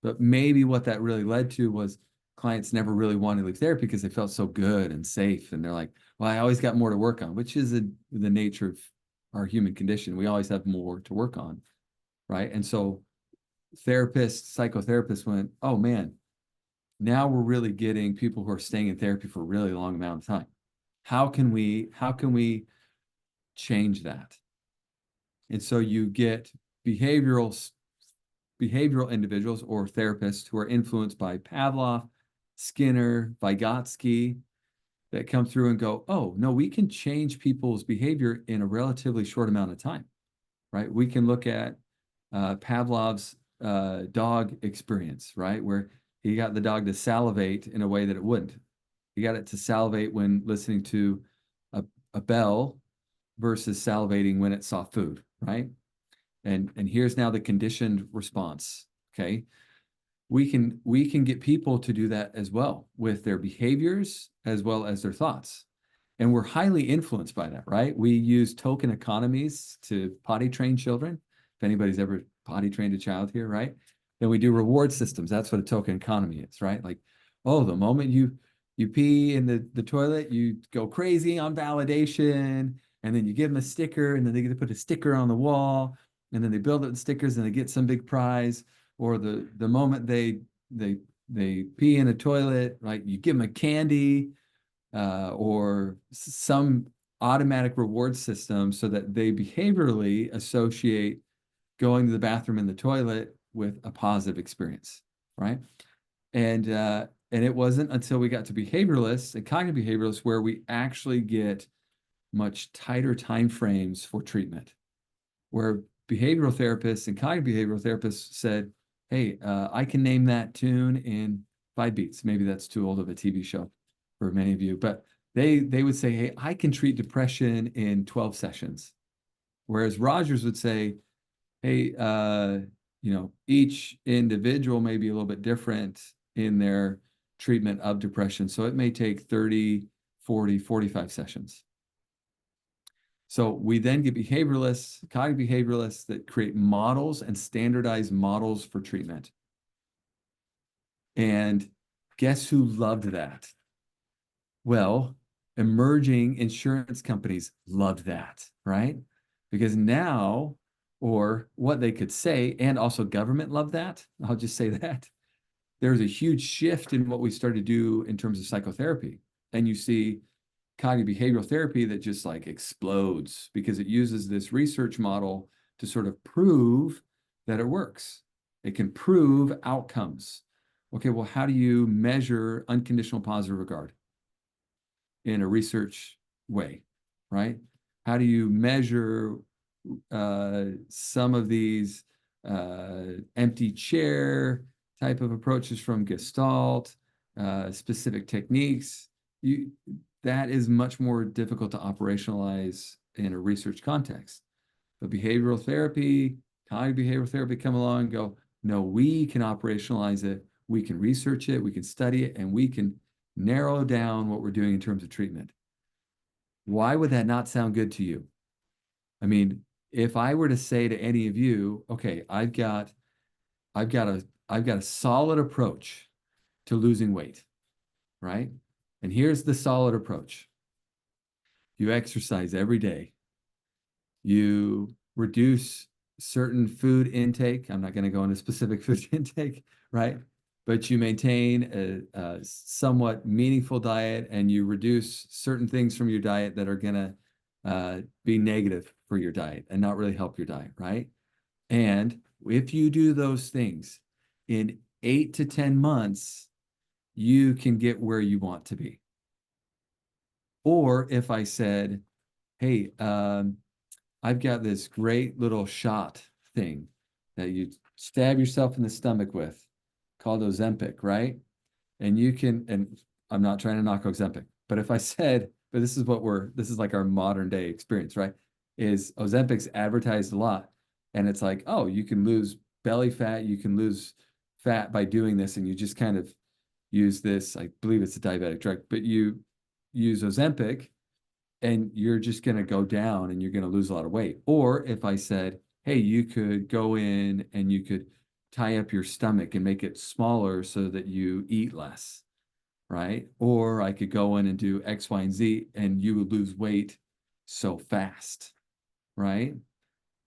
But maybe what that really led to was clients never really wanted to leave therapy because they felt so good and safe. And they're like, well, I always got more to work on, which is the nature of our human condition. We always have more to work on, right? And so therapists, psychotherapists went, oh man, now we're really getting people who are staying in therapy for a really long amount of time. How can we change that? And so you get behavioral individuals or therapists who are influenced by Pavlov, Skinner, Vygotsky, that come through and go, oh, no, we can change people's behavior in a relatively short amount of time, right? We can look at Pavlov's dog experience, right? Where he got the dog to salivate in a way that it wouldn't. He got it to salivate when listening to a bell versus salivating when it saw food, right? And here's now the conditioned response, okay? We can get people to do that as well with their behaviors as well as their thoughts. And we're highly influenced by that, right? We use token economies to potty train children. If anybody's ever potty trained a child here, right? Then we do reward systems. That's what a token economy is, right? Like, oh, the moment you pee in the toilet, you go crazy on validation, and then you give them a sticker, and then they get to put a sticker on the wall, and then they build up the stickers and they get some big prize. Or the moment they pee in a toilet, right? You give them a candy or some automatic reward system so that they behaviorally associate going to the bathroom and the toilet with a positive experience, right? And it wasn't until we got to behavioralists and cognitive behavioralists where we actually get much tighter time frames for treatment, where behavioral therapists and cognitive behavioral therapists said, hey, I can name that tune in 5 beats. Maybe that's too old of a TV show for many of you, but they would say, hey, I can treat depression in 12 sessions. Whereas Rogers would say, hey, each individual may be a little bit different in their treatment of depression. So it may take 30, 40, 45 sessions. So we then get behavioralists, cognitive behavioralists that create models and standardized models for treatment. And guess who loved that? Well, emerging insurance companies loved that, right? Because now, or what they could say, and also government loved that. I'll just say that. There's a huge shift in what we started to do in terms of psychotherapy. And you see cognitive behavioral therapy that just like explodes because it uses this research model to sort of prove that it works. It can prove outcomes. Okay, well, how do you measure unconditional positive regard in a research way, right? How do you measure some of these empty chair type of approaches from Gestalt, specific techniques? That is much more difficult to operationalize in a research context. But behavioral therapy, cognitive behavioral therapy come along and go, no, we can operationalize it, we can research it, we can study it, and we can narrow down what we're doing in terms of treatment. Why would that not sound good to you? I mean, if I were to say to any of you, okay, I've got a solid approach to losing weight, right? And here's the solid approach. You exercise every day. You reduce certain food intake. I'm not going to go into specific food intake, right? But you maintain a somewhat meaningful diet, and you reduce certain things from your diet that are going to be negative for your diet and not really help your diet, right? And if you do those things in 8 to 10 months, you can get where you want to be. Or if I said, hey, I've got this great little shot thing that you stab yourself in the stomach with called Ozempic, right? And you can, and I'm not trying to knock Ozempic, but if I said, but this is like our modern day experience, right? Is Ozempic's advertised a lot. And it's like, oh, you can lose belly fat, you can lose fat by doing this. And you just kind of use this, I believe it's a diabetic drug, but you use Ozempic and you're just going to go down and you're going to lose a lot of weight. Or if I said, hey, you could go in and you could tie up your stomach and make it smaller so that you eat less, right? Or I could go in and do X, Y, and Z and you would lose weight so fast, right?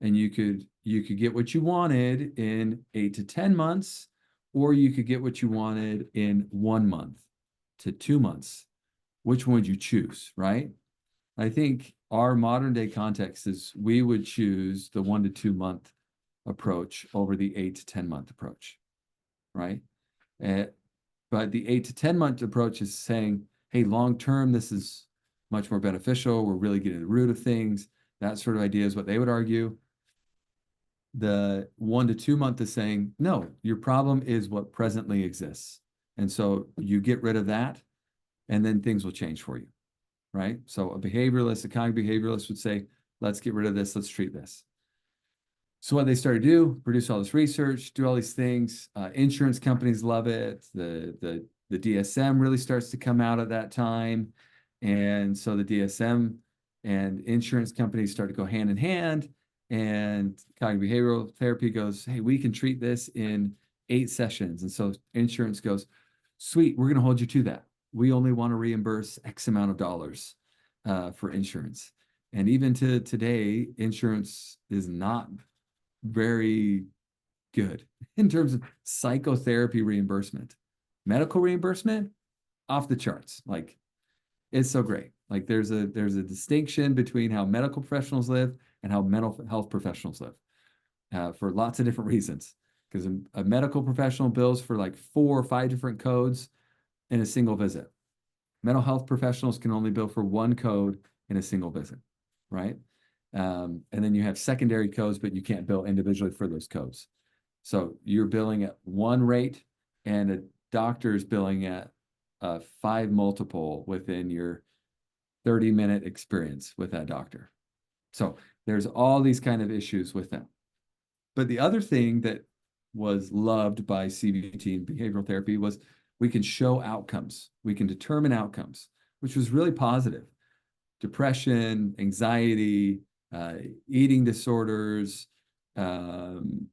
And you could get what you wanted in 8 to 10 months, or you could get what you wanted in 1 month to 2 months. Which one would you choose, right? I think our modern day context is we would choose the 1 to 2 month approach over the 8 to 10 month approach, right? But the 8 to 10 month approach is saying, hey, long term, this is much more beneficial. We're really getting to the root of things. That sort of idea is what they would argue. The 1 to 2 month is saying, no, your problem is what presently exists. And so you get rid of that, and then things will change for you, right? So a behavioralist, a cognitive behavioralist would say, let's get rid of this, let's treat this. So what they started to do, produce all this research, do all these things. Insurance companies love it. The DSM really starts to come out at that time. And so the DSM and insurance companies start to go hand in hand. And cognitive behavioral therapy goes, hey, we can treat this in 8 sessions. And so insurance goes, sweet, we're going to hold you to that. We only want to reimburse X amount of dollars for insurance. And even to today, insurance is not very good in terms of psychotherapy reimbursement. Medical reimbursement, off the charts. Like, it's so great. Like there's a distinction between how medical professionals live and how mental health professionals live for lots of different reasons. Because a medical professional bills for like 4 or 5 different codes in a single visit. Mental health professionals can only bill for 1 code in a single visit, right? And then you have secondary codes, but you can't bill individually for those codes. So you're billing at 1 rate, and a doctor is billing at 5 multiple within your 30-minute experience with that doctor. So there's all these kind of issues with them. But the other thing that was loved by CBT and behavioral therapy was we can show outcomes. We can determine outcomes, which was really positive. Depression, anxiety, eating disorders, you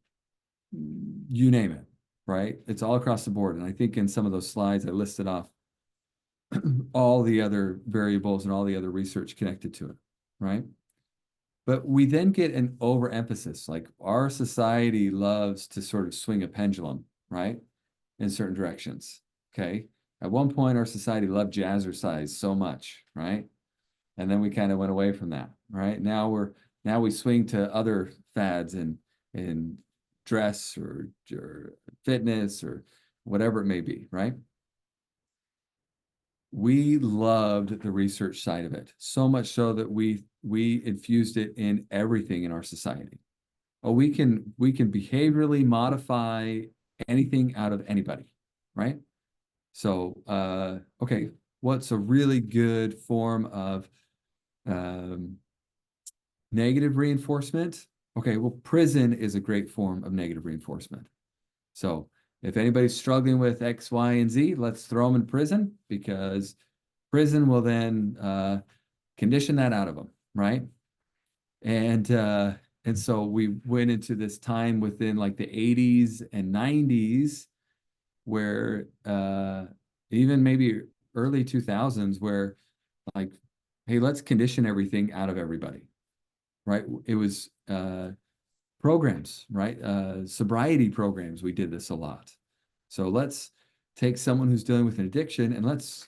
name it, right? It's all across the board. And I think in some of those slides, I listed off all the other variables and all the other research connected to it, right? But we then get an overemphasis. Like our society loves to sort of swing a pendulum, right? In certain directions, okay? At one point, our society loved jazzercise so much, right? And then we kind of went away from that, right? Now we swing to other fads in dress or fitness or whatever it may be, right? We loved the research side of it, so much so that we infused it in everything in our society. Oh, we can behaviorally modify anything out of anybody, right? So, okay, what's a really good form of negative reinforcement? Okay, well, prison is a great form of negative reinforcement. So if anybody's struggling with X, Y, and Z, let's throw them in prison, because prison will then condition that out of them, right? And so we went into this time within like the 80s and 90s where even maybe early 2000s where like, hey, let's condition everything out of everybody, right? It was programs, right? Sobriety programs. We did this a lot. So let's take someone who's dealing with an addiction and let's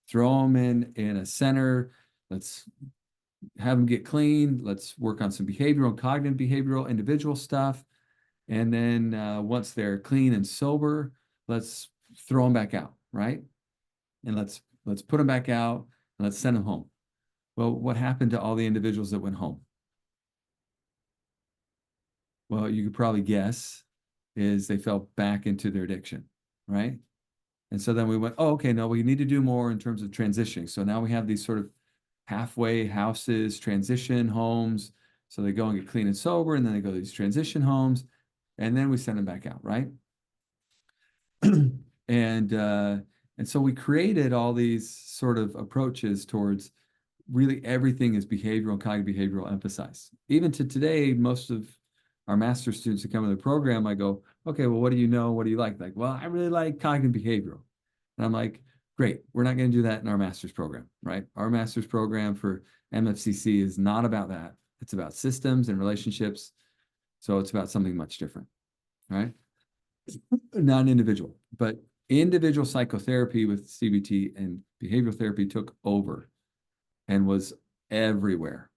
throw them in a center. Let's have them get clean. Let's work on some behavioral and cognitive behavioral individual stuff. And then once they're clean and sober, let's throw them back out, right? And let's put them back out and let's send them home. Well, what happened to all the individuals that went home? Well, you could probably guess is they fell back into their addiction, right? And so then we went, oh, okay, no, we need to do more in terms of transitioning. So now we have these sort of halfway houses, transition homes. So they go and get clean and sober, and then they go to these transition homes, and then we send them back out, right? And so we created all these sort of approaches towards really everything is behavioral and cognitive behavioral emphasized. Even to today, most of our master's students who come to the program, I go, okay, well, what do you know? What do you like? Like, well, I really like cognitive behavioral. And I'm like, great, we're not going to do that in our master's program, right? Our master's program for MFCC is not about that. It's about systems and relationships. So it's about something much different, right? Not an individual, but individual psychotherapy with CBT and behavioral therapy took over and was everywhere.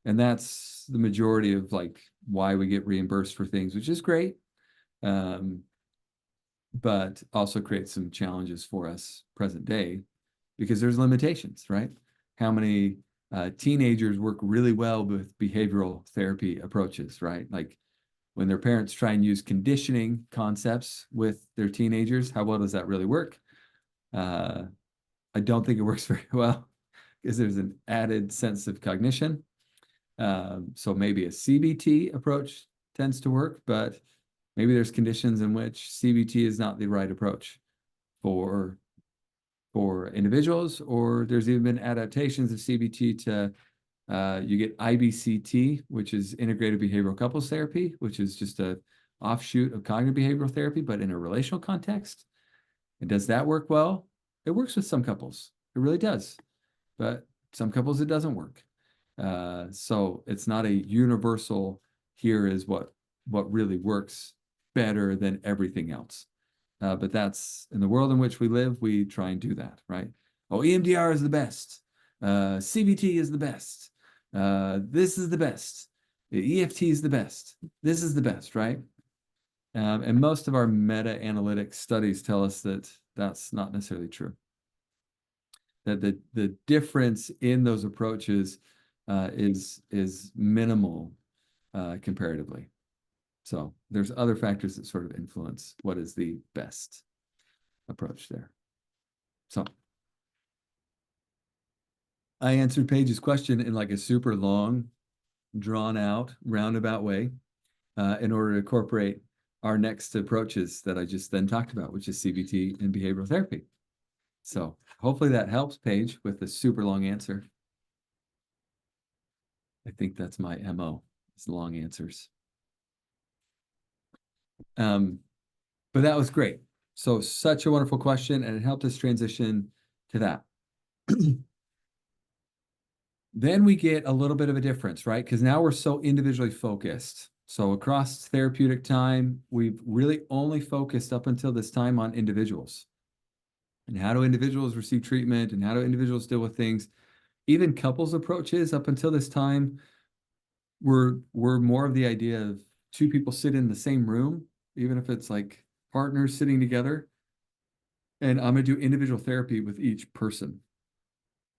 And that's the majority of like why we get reimbursed for things, which is great. But also creates some challenges for us present day because there's limitations, right? How many teenagers work really well with behavioral therapy approaches, right? Like when their parents try and use conditioning concepts with their teenagers, how well does that really work? I don't think it works very well because there's an added sense of cognition. So maybe a CBT approach tends to work, but maybe there's conditions in which CBT is not the right approach for individuals, or there's even been adaptations of CBT to you get IBCT, which is integrated behavioral couples therapy, which is just a offshoot of cognitive behavioral therapy, but in a relational context. And does that work well? It works with some couples. It really does. But some couples, it doesn't work. So it's not a universal, here is what really works better than everything else. But that's in the world in which we live, we try and do that, right? Oh, EMDR is the best. CBT is the best. This is the best. The EFT is the best. This is the best, right? And most of our meta-analytic studies tell us that that's not necessarily true. That the difference in those approaches is minimal comparatively. So there's other factors that sort of influence what is the best approach there. So I answered Paige's question in like a super long, drawn out, roundabout way in order to incorporate our next approaches that I just then talked about, which is CBT and behavioral therapy. So hopefully that helps, Paige, with the super long answer. I think that's my MO, is long answers. But that was great. So such a wonderful question, and it helped us transition to that. Then we get a little bit of a difference, right? Because now we're so individually focused. So across therapeutic time, we've really only focused up until this time on individuals. And how do individuals receive treatment, and how do individuals deal with things? Even couples approaches up until this time were more of the idea of two people sit in the same room, even if it's like partners sitting together, and I'm going to do individual therapy with each person.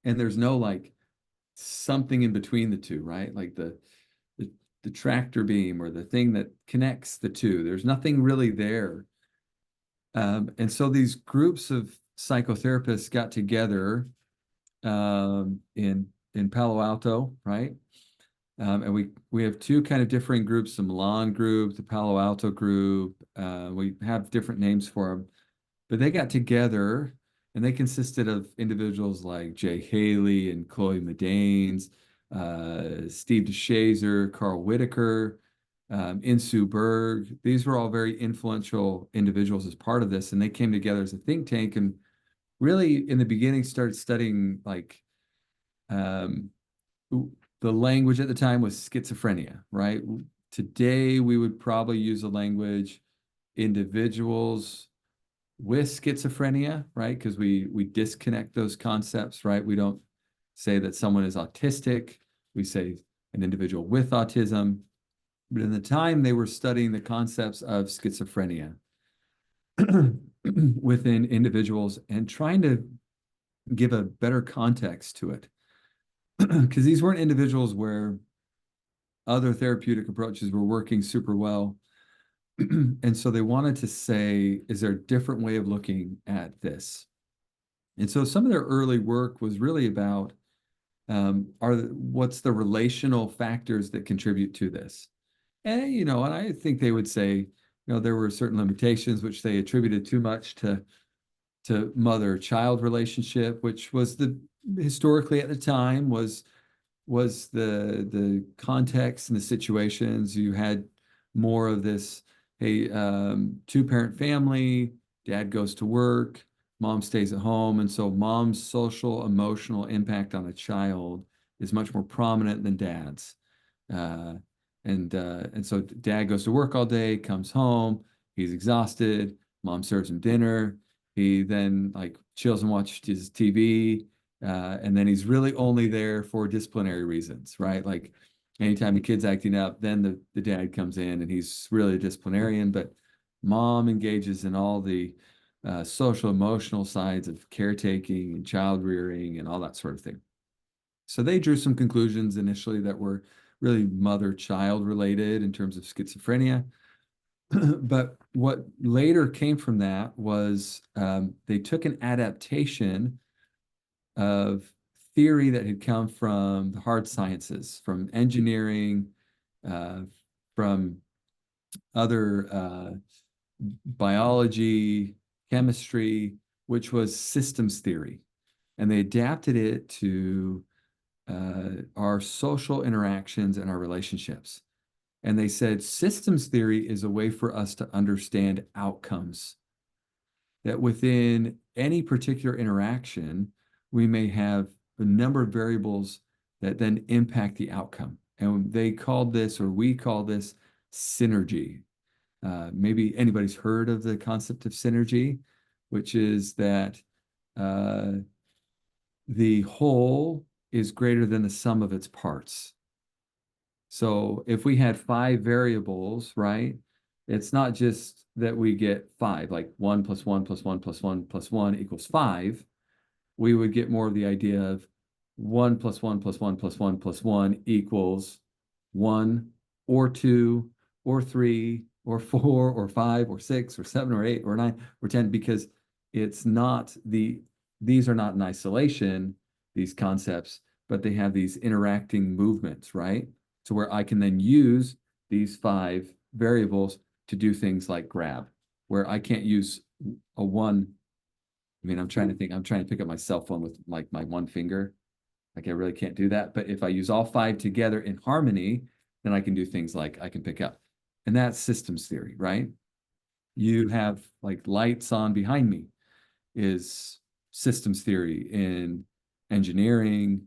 And there's no like something in between the two, right? Like the, the tractor beam or the thing that connects the two. There's nothing really there. And so these groups of psychotherapists got together in Palo Alto, right? And we have two kind of differing groups: the Milan group, the Palo Alto group. We have different names for them, but they got together, and they consisted of individuals like Jay Haley and Chloe Medanes, Steve DeShazer, Carl Whitaker, Insoo Berg. These were all very influential individuals as part of this, and they came together as a think tank and really in the beginning started studying like um, the language at the time was schizophrenia, right? Today we would probably use the language individuals with schizophrenia, right? Because we disconnect those concepts, right? We don't say that someone is autistic. We say an individual with autism. But in the time they were studying the concepts of schizophrenia within individuals and trying to give a better context to it. Because these weren't individuals where other therapeutic approaches were working super well. And so they wanted to say, is there a different way of looking at this? And so some of their early work was really about what's the relational factors that contribute to this? And, you know, and I think they would say, you know, there were certain limitations which they attributed too much to mother-child relationship, which was historically at the time was the context and the situations. You had more of this, hey, two-parent family, dad goes to work, mom stays at home, and so mom's social emotional impact on a child is much more prominent than dad's. Uh, and so dad goes to work all day, comes home, he's exhausted, mom serves him dinner, he then like chills and watches TV, and then he's really only there for disciplinary reasons, right? Like anytime the kid's acting up, then the dad comes in and he's really a disciplinarian, but mom engages in all the social emotional sides of caretaking and child rearing and all that sort of thing. So they drew some conclusions initially that were really mother-child related in terms of schizophrenia. But what later came from that was they took an adaptation of theory that had come from the hard sciences, from engineering, from other biology, chemistry, which was systems theory. And they adapted it to our social interactions and our relationships. And they said systems theory is a way for us to understand outcomes. That within any particular interaction, we may have a number of variables that then impact the outcome. And they called this, or we call this, synergy. Maybe anybody's heard of the concept of synergy, which is that the whole is greater than the sum of its parts. So if we had 5 variables, right, it's not just that we get 5, like 1 plus 1 plus 1 plus 1 plus 1 equals 5. We would get more of the idea of 1 plus 1 plus 1 plus 1 plus 1 equals 1 or 2 or 3 or 4 or 5 or 6 or 7 or 8 or 9 or 10, because it's not these are not in isolation, these concepts, but they have these interacting movements, right? So where I can then use these 5 variables to do things like grab, where I can't use a one. I mean, I'm trying to pick up my cell phone with like my one finger. Like I really can't do that. But if I use all 5 together in harmony, then I can do things like I can pick up. And that's systems theory, right? You have like lights on behind me is systems theory in engineering.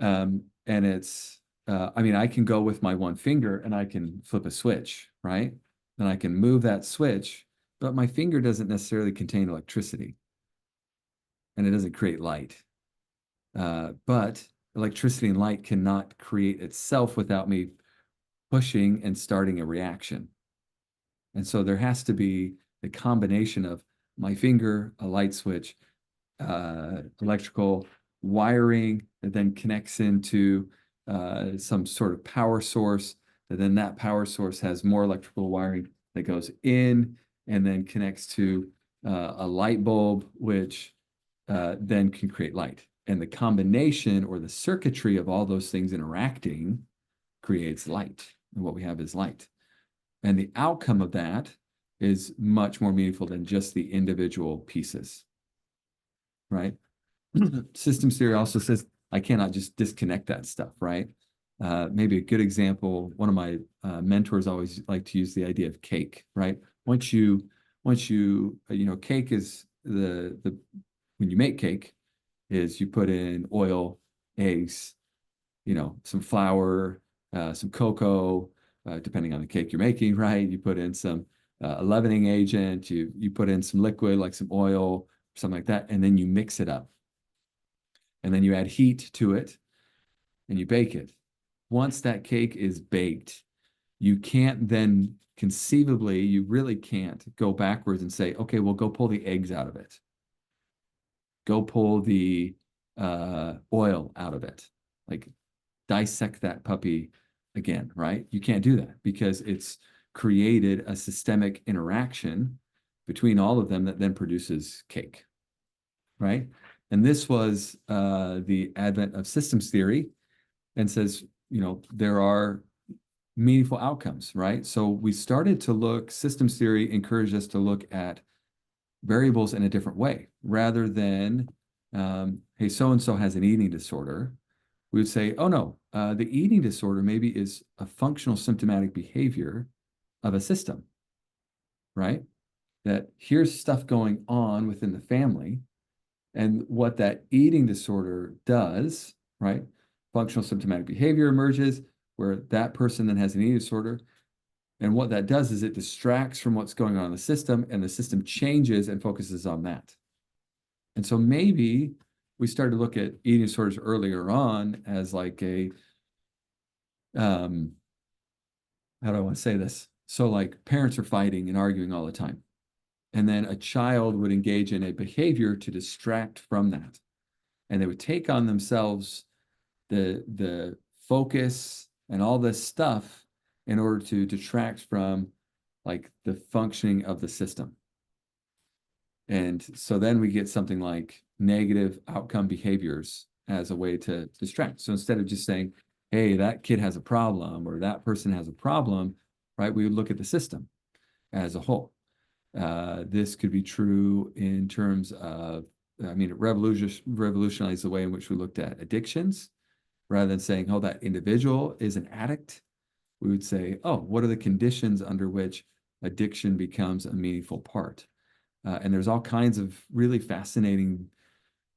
And it's, I mean, I can go with my one finger and I can flip a switch, right? And I can move that switch, but my finger doesn't necessarily contain electricity and it doesn't create light. But electricity and light cannot create itself without me pushing and starting a reaction. And so there has to be the combination of my finger, a light switch, electrical wiring that then connects into some sort of power source, and then that power source has more electrical wiring that goes in and then connects to a light bulb, which then can create light. And the combination or the circuitry of all those things interacting creates light. And what we have is light. And the outcome of that is much more meaningful than just the individual pieces, right? Systems theory also says I cannot just disconnect that stuff, right? Maybe a good example, one of my mentors always like to use the idea of cake, right? Once you cake is when you make cake is you put in oil, eggs, some flour, some cocoa, depending on the cake you're making, right? You put in some leavening agent, you put in some liquid like some oil, something like that, and then you mix it up. And then you add heat to it and you bake it. Once that cake is baked, you can't then conceivably, you really can't go backwards and say, okay, well, go pull the eggs out of it. Go pull the oil out of it. Like dissect that puppy again, right? You can't do that because it's created a systemic interaction between all of them that then produces cake, right? And this was the advent of systems theory and says, there are meaningful outcomes, right? So we started to look, systems theory encouraged us to look at variables in a different way rather than, hey, so-and-so has an eating disorder. We would say, oh no, the eating disorder maybe is a functional symptomatic behavior of a system, right? That here's stuff going on within the family. And what that eating disorder does, right? Functional symptomatic behavior emerges where that person then has an eating disorder. And what that does is it distracts from what's going on in the system, and the system changes and focuses on that. And so maybe we started to look at eating disorders earlier on as like how do I want to say this? So like parents are fighting and arguing all the time. And then a child would engage in a behavior to distract from that. And they would take on themselves the focus and all this stuff in order to detract from like the functioning of the system. And so then we get something like negative outcome behaviors as a way to distract. So instead of just saying, hey, that kid has a problem or that person has a problem, right? We would look at the system as a whole. This could be true in terms of, it revolutionized the way in which we looked at addictions. Rather than saying, oh, that individual is an addict, we would say, oh, what are the conditions under which addiction becomes a meaningful part? And there's all kinds of really fascinating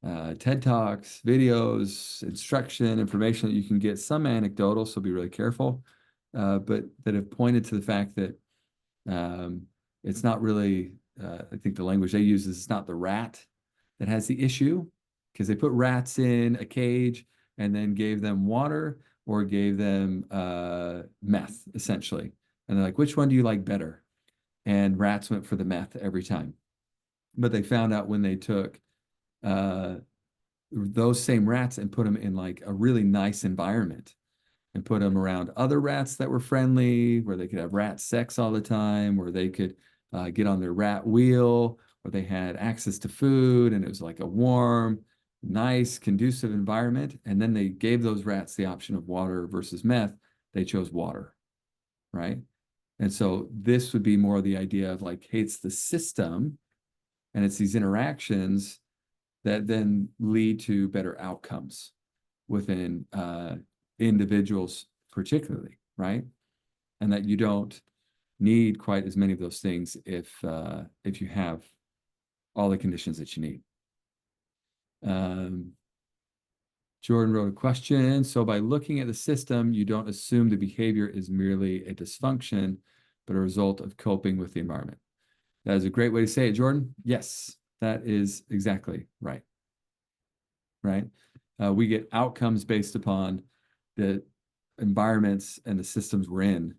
TED Talks, videos, instruction, information that you can get, some anecdotal, so be really careful, but that have pointed to the fact that it's not really, I think the language they use is it's not the rat that has the issue, because they put rats in a cage and then gave them water or gave them meth, essentially. And they're like, which one do you like better? And rats went for the meth every time. But they found out when they took those same rats and put them in like a really nice environment and put them around other rats that were friendly, where they could have rat sex all the time, where they could get on their rat wheel, where they had access to food, and it was like a warm, nice, conducive environment. And then they gave those rats the option of water versus meth. They chose water, right? And so this would be more the idea of like, hey, it's the system and it's these interactions that then lead to better outcomes within individuals particularly, right? And that you don't need quite as many of those things if you have all the conditions that you need. Jordan wrote a question. So by looking at the system, you don't assume the behavior is merely a dysfunction, but a result of coping with the environment. That is a great way to say it, Jordan. Yes, that is exactly right. Right? We get outcomes based upon the environments and the systems we're in,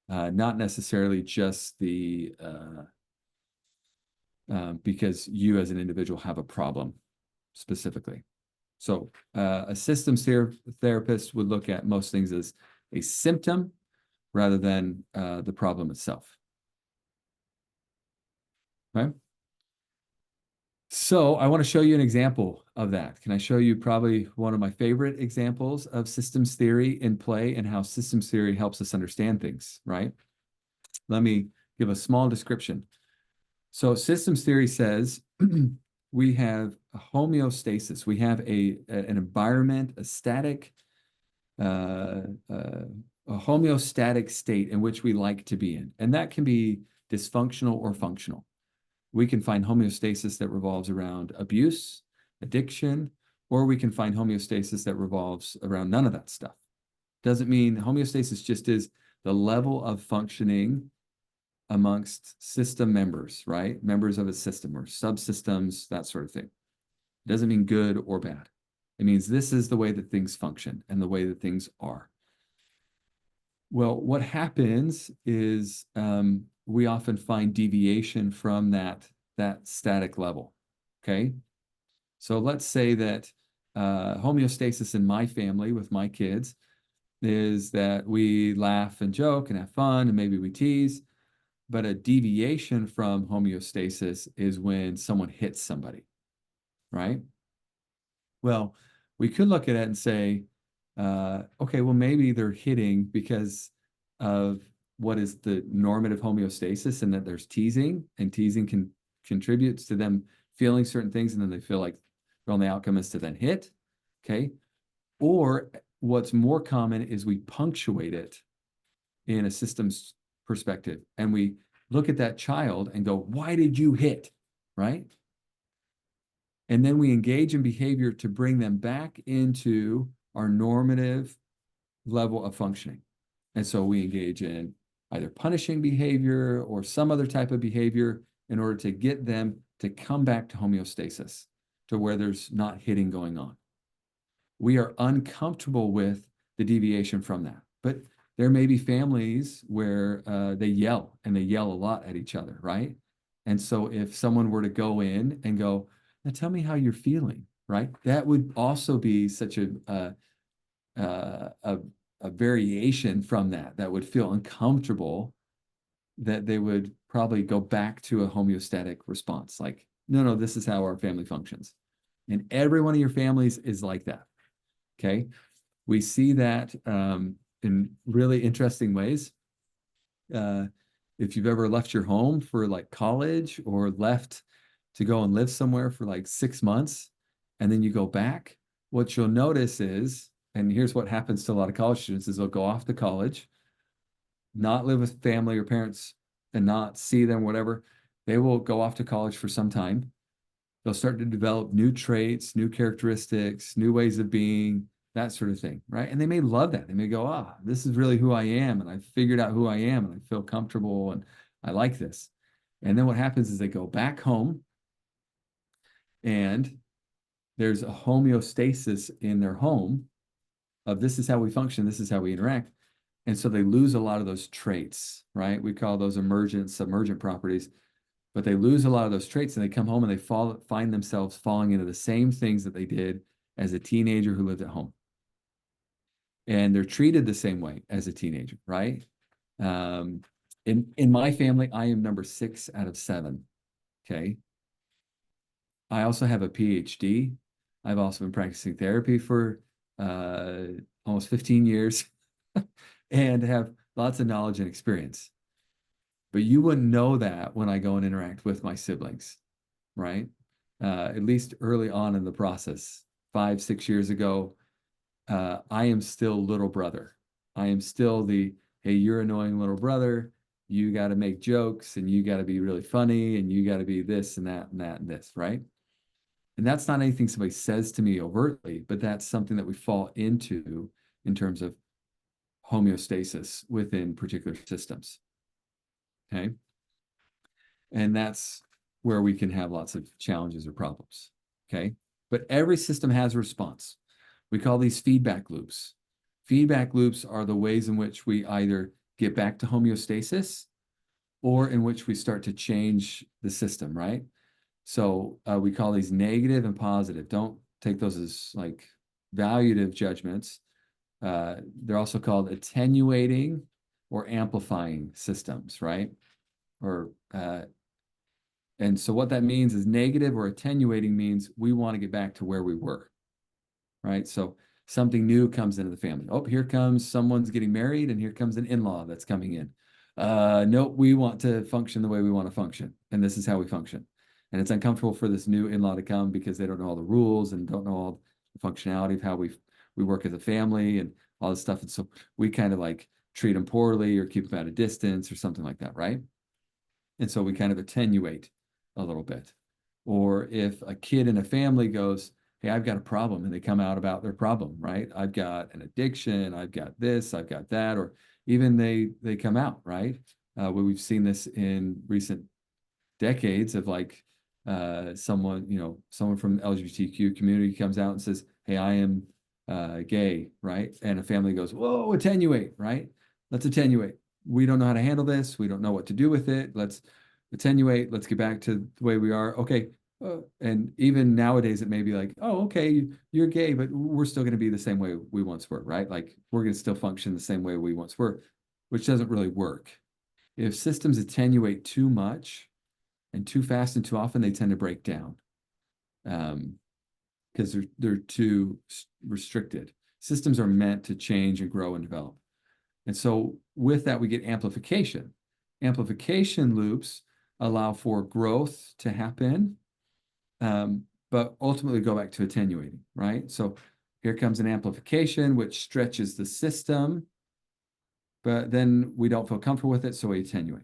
not necessarily just the because you as an individual have a problem specifically. So a systems therapist would look at most things as a symptom rather than the problem itself. Right? So I want to show you an example of that. Can I show you probably one of my favorite examples of systems theory in play and how systems theory helps us understand things, right? Let me give a small description. So systems theory says we have a homeostasis. We have an environment, a static, a homeostatic state in which we like to be in. And that can be dysfunctional or functional. We can find homeostasis that revolves around abuse, addiction, or we can find homeostasis that revolves around none of that stuff. Doesn't mean homeostasis just is the level of functioning amongst system members, right? Members of a system or subsystems, that sort of thing. Doesn't mean good or bad. It means this is the way that things function and the way that things are. Well, what happens is we often find deviation from that static level, okay? So let's say that homeostasis in my family with my kids is that we laugh and joke and have fun and maybe we tease, but a deviation from homeostasis is when someone hits somebody, right? Well, we could look at it and say, okay, well, maybe they're hitting because of what is the normative homeostasis and that there's teasing, and teasing contributes to them feeling certain things, and then they feel like the only outcome is to then hit, okay? Or what's more common is we punctuate it in a systems perspective, and we look at that child and go, why did you hit, right? And then we engage in behavior to bring them back into our normative level of functioning. And so we engage in either punishing behavior or some other type of behavior in order to get them to come back to homeostasis, to where there's not hitting going on. We are uncomfortable with the deviation from that. But there may be families where they yell, and they yell a lot at each other, right? And so if someone were to go in and go, now tell me how you're feeling, right? That would also be such a variation from that would feel uncomfortable, that they would probably go back to a homeostatic response. Like, no, this is how our family functions. And every one of your families is like that, okay? We see that in really interesting ways. If you've ever left your home for like college, or left to go and live somewhere for like 6 months, and then you go back, what you'll notice is, and here's what happens to a lot of college students, is they'll go off to college, not live with family or parents and not see them, whatever. They will go off to college for some time. They'll start to develop new traits, new characteristics, new ways of being, that sort of thing, right? And they may love that. They may go, this is really who I am, and I've figured out who I am, and I feel comfortable, and I like this. And then what happens is they go back home, and there's a homeostasis in their home of this is how we function, this is how we interact. And so they lose a lot of those traits, right? We call those emergent, submergent properties, but they lose a lot of those traits, and they come home and they find themselves falling into the same things that they did as a teenager who lived at home. And they're treated the same way as a teenager, right? In my family, I am number 6 out of 7, okay? I also have a PhD. I've also been practicing therapy for almost 15 years and have lots of knowledge and experience. But you wouldn't know that when I go and interact with my siblings, right? At least early on in the process, 5, 6 years ago, I am still little brother. I am still the, hey, you're annoying little brother. You got to make jokes, and you got to be really funny, and you got to be this and that and that and this, right? And that's not anything somebody says to me overtly, but that's something that we fall into in terms of homeostasis within particular systems, okay? And that's where we can have lots of challenges or problems, okay? But every system has a response. We call these feedback loops. Feedback loops are the ways in which we either get back to homeostasis or in which we start to change the system, right? So we call these negative and positive. Don't take those as like valuative judgments. They're also called attenuating or amplifying systems, right? Or and so what that means is negative or attenuating means we want to get back to where we were, right? So something new comes into the family. Oh, here comes someone's getting married, and here comes an in-law that's coming in. Nope, we want to function the way we want to function, and this is how we function. And it's uncomfortable for this new in-law to come because they don't know all the rules and don't know all the functionality of how we work as a family and all this stuff. And so we kind of like treat them poorly or keep them at a distance or something like that, right? And so we kind of attenuate a little bit. Or if a kid in a family goes, hey, I've got a problem, and they come out about their problem, right? I've got an addiction, I've got this, I've got that, or even they come out, right? Where we've seen this in recent decades of like someone, someone from the LGBTQ community comes out and says, hey, I am gay, right? And a family goes, whoa, attenuate, right? Let's attenuate. We don't know how to handle this. We don't know what to do with it. Let's attenuate. Let's get back to the way we are. Okay. And even nowadays, it may be like, oh, okay, you're gay, but we're still going to be the same way we once were, right? Like we're going to still function the same way we once were, which doesn't really work. If systems attenuate too much and too fast and too often, they tend to break down because they're too restricted. Systems are meant to change and grow and develop. And so with that, we get amplification. Amplification loops allow for growth to happen, but ultimately go back to attenuating, right? So here comes an amplification, which stretches the system, but then we don't feel comfortable with it, so we attenuate.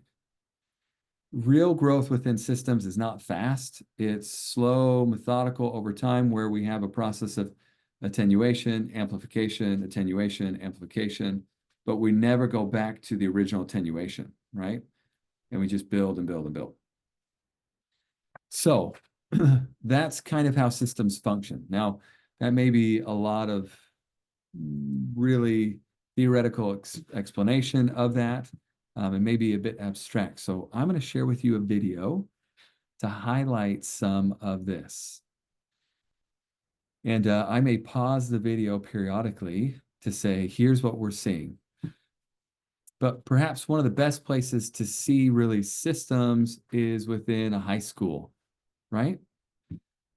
Real growth within systems is not fast. It's slow, methodical over time, where we have a process of attenuation, amplification, but we never go back to the original attenuation, right? And we just build and build and build. So that's kind of how systems function. Now, that may be a lot of really theoretical explanation of that. It may be a bit abstract. So I'm going to share with you a video to highlight some of this. And I may pause the video periodically to say, here's what we're seeing. But perhaps one of the best places to see really systems is within a high school, right?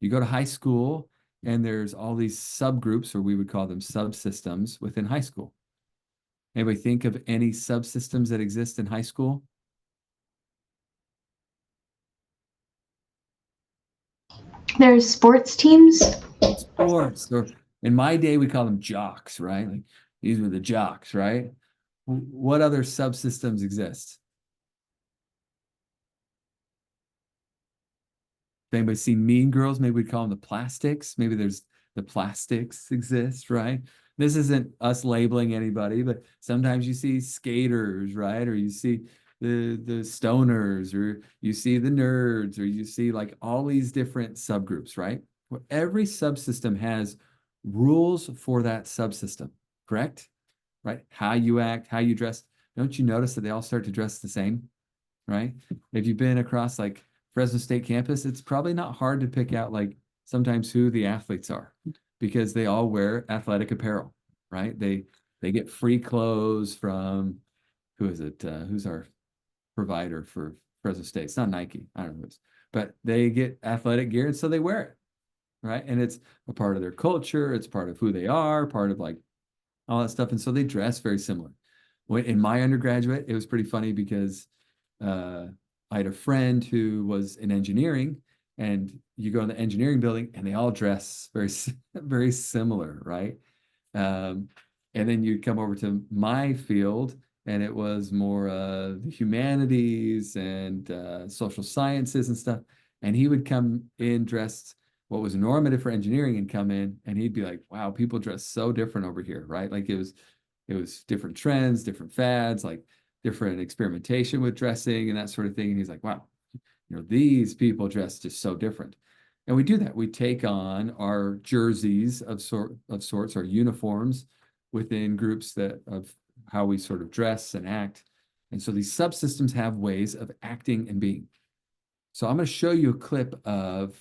You go to high school and there's all these subgroups, or we would call them subsystems within high school. Anybody think of any subsystems that exist in high school? There's sports teams. Sports, or in my day, we call them jocks, right? Like these were the jocks, right? What other subsystems exist? If anybody seen Mean Girls, maybe we'd call them the plastics. Maybe there's the plastics exist, right? This isn't us labeling anybody, but sometimes you see skaters, right? Or you see the stoners, or you see the nerds, or you see like all these different subgroups, right? Well, every subsystem has rules for that subsystem, correct? Right? How you act, how you dress. Don't you notice that they all start to dress the same, right? If you've been across like Fresno State campus, it's probably not hard to pick out like sometimes who the athletes are because they all wear athletic apparel, right? They get free clothes from who is it? Who's our provider for Fresno State? It's not Nike. I don't know who it is, but they get athletic gear and so they wear it, right? And it's a part of their culture. It's part of who they are, part of like all that stuff. And so they dress very similar. When in my undergraduate, it was pretty funny because I had a friend who was in engineering, and you go in the engineering building and they all dress very, very similar, right? And then you come over to my field and it was more the humanities and social sciences and stuff. And he would come in dressed what was normative for engineering and come in and he'd be like, wow, people dress so different over here, right? Like it was different trends, different fads, like different experimentation with dressing and that sort of thing. And he's like, wow, these people dress just so different. And we do that. We take on our jerseys of sorts, our uniforms within groups of how we sort of dress and act. And so these subsystems have ways of acting and being. So I'm going to show you a clip of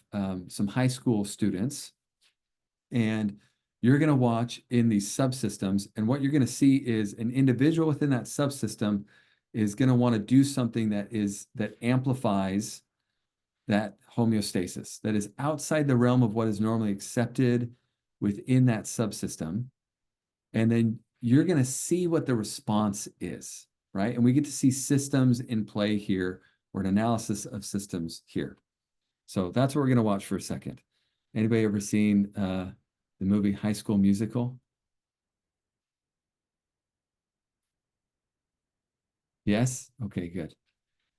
some high school students, and you're going to watch in these subsystems, and what you're going to see is an individual within that subsystem is going to want to do something that amplifies that homeostasis, that is outside the realm of what is normally accepted within that subsystem. And then you're going to see what the response is, right? And we get to see systems in play here, or an analysis of systems here. So that's what we're going to watch for a second. Anybody ever seen the movie High School Musical? Yes? Okay, good.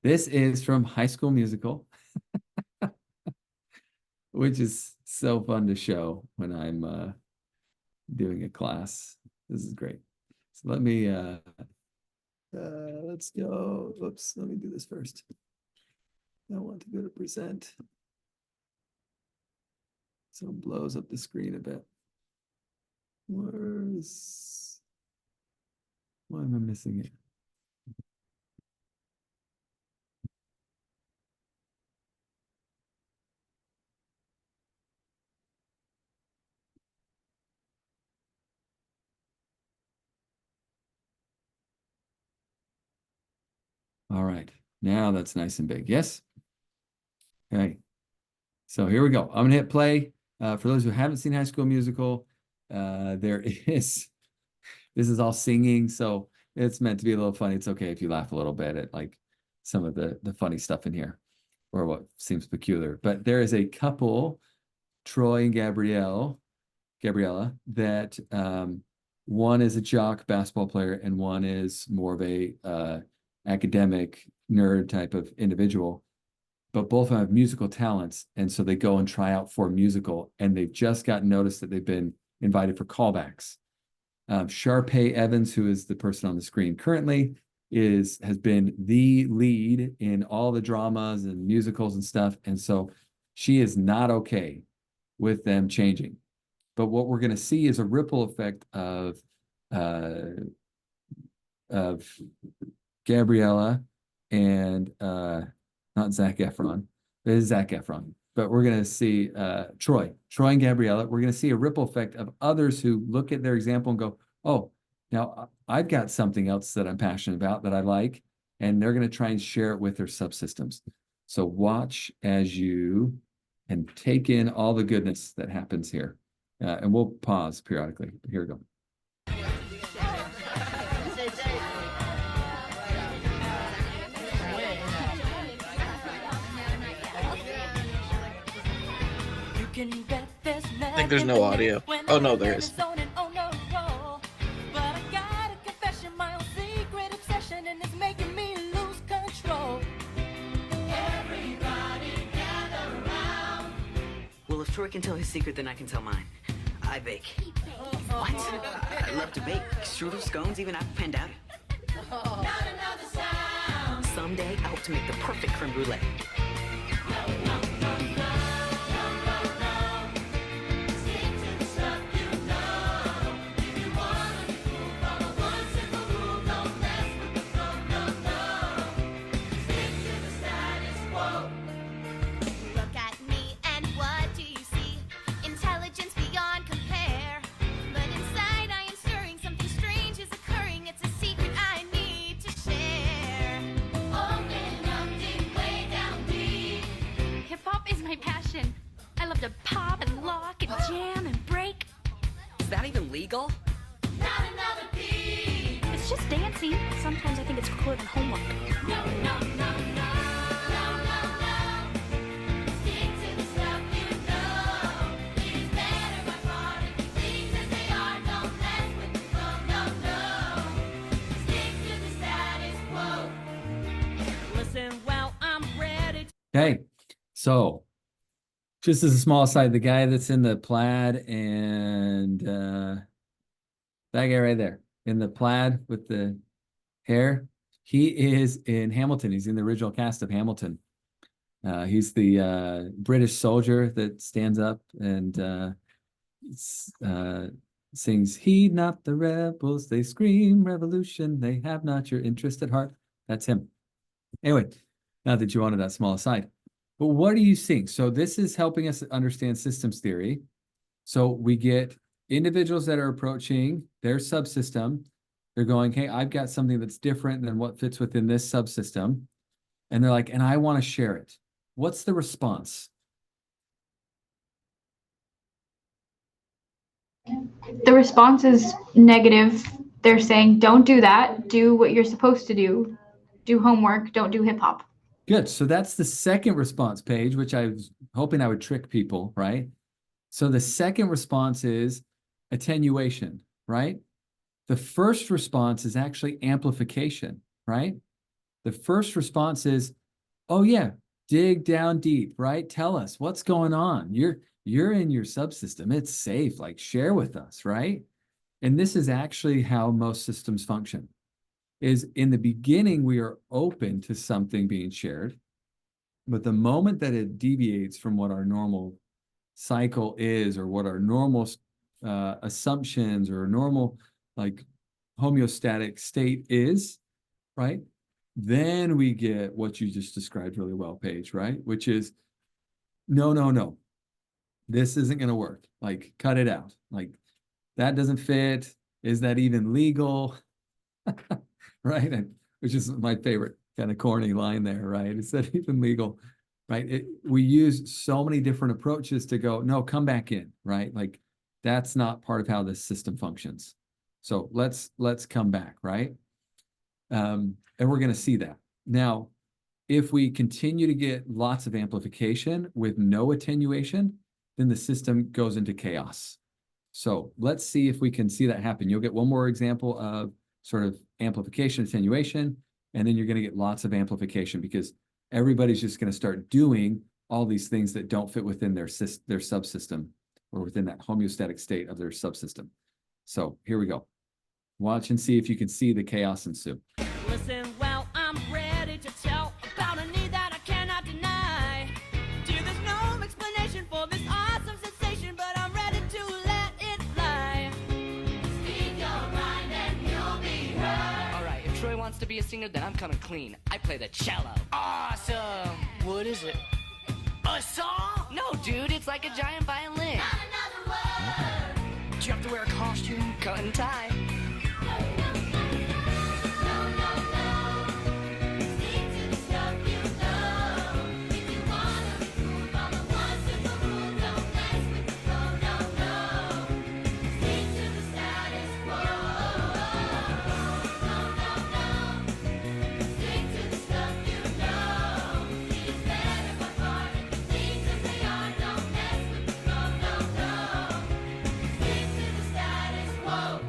This is from High School Musical, which is so fun to show when I'm doing a class. This is great. So let me, let's go. Oops, let me do this first. I want to go to present. So it blows up the screen a bit. Why am I missing it? All right, now that's nice and big. Yes? Okay. So here we go. I'm gonna hit play. For those who haven't seen High School Musical, there is, this is all singing, so it's meant to be a little funny. It's okay if you laugh a little bit at like some of the funny stuff in here, or what seems peculiar. But there is a couple, Troy and Gabriella, that one is a jock basketball player and one is more of a academic nerd type of individual, but both have musical talents. And so they go and try out for a musical, and they've just gotten notice that they've been invited for callbacks. Sharpay Evans, who is the person on the screen currently, has been the lead in all the dramas and musicals and stuff. And so she is not okay with them changing. But what we're going to see is a ripple effect of Gabriella and not Zac Efron. It is Zac Efron. But we're going to see Troy and Gabriella. We're going to see a ripple effect of others who look at their example and go, oh, now I've got something else that I'm passionate about that I like. And they're going to try and share it with their subsystems. So watch as you and take in all the goodness that happens here. And we'll pause periodically. Here we go. I think there's no audio. Oh no, there is. Well, if Troy can tell his secret, then I can tell mine. I bake. What? I love to bake. Strudel, scones, even apple panada. Someday, I hope to make the perfect creme brulee. To pop and lock and jam and break. Is that even legal? Not another beat. It's just dancing. Sometimes I think it's cooler than homework. No. Stick to the stuff you know. It is better by far to keep things as they are. Don't mess with the flow. No. Stick to the status quo. Listen, well, I'm ready. Okay, so just as a small aside, the guy that's in the plaid and that guy right there in the plaid with the hair, he is in Hamilton. He's in the original cast of Hamilton. He's the British soldier that stands up and sings, "Heed not the rebels, they scream revolution, they have not your interest at heart." That's him. Anyway, not that you wanted that small aside. But what are you seeing? So this is helping us understand systems theory. So we get individuals that are approaching their subsystem. They're going, hey, I've got something that's different than what fits within this subsystem. And they're like, and I want to share it. What's the response? The response is negative. They're saying, don't do that. Do what you're supposed to do. Do homework. Don't do hip hop. Good. So that's the second response page, which I was hoping I would trick people, right? So the second response is attenuation, right? The first response is actually amplification, right? The first response is, oh yeah, dig down deep, right? Tell us what's going on. You're in your subsystem. It's safe. Like, share with us, right? And this is actually how most systems function. Is in the beginning, we are open to something being shared. But the moment that it deviates from what our normal cycle is, or what our normal assumptions or normal like homeostatic state is, right? Then we get what you just described really well, Paige, right? Which is, no, this isn't going to work. Like, cut it out. Like, that doesn't fit. Is that even legal? Right? And which is my favorite kind of corny line there, right? Is that even legal? Right? We use so many different approaches to go, no, come back in, right? Like, that's not part of how this system functions. So let's come back, right? And we're going to see that. Now, if we continue to get lots of amplification with no attenuation, then the system goes into chaos. So let's see if we can see that happen. You'll get one more example of sort of amplification, attenuation, and then you're going to get lots of amplification, because everybody's just going to start doing all these things that don't fit within their subsystem, or within that homeostatic state of their subsystem. So here we go. Watch and see if you can see the chaos ensue. Listen, well, I'm ready to tell about a need that I cannot deny. Dear, there's no explanation for this awesome sensation, but I'm ready to let it fly. Speak your mind and you'll be heard. Alright, if Troy wants to be a singer, then I'm coming clean. I play the cello. Awesome! What is it? A song? No, dude, it's like a giant violin. Not another word. Do you have to wear a costume, cut and tie? No, no, no. Stick to the stuff you know. If you wanna be cool, follow one simple rule. Don't mess with the flow, no, no. Stick to the status quo. No, no, no. Stick to the stuff you know. It's better by far than things as they are. Don't mess with the flow, no, no. Stick to the status quo.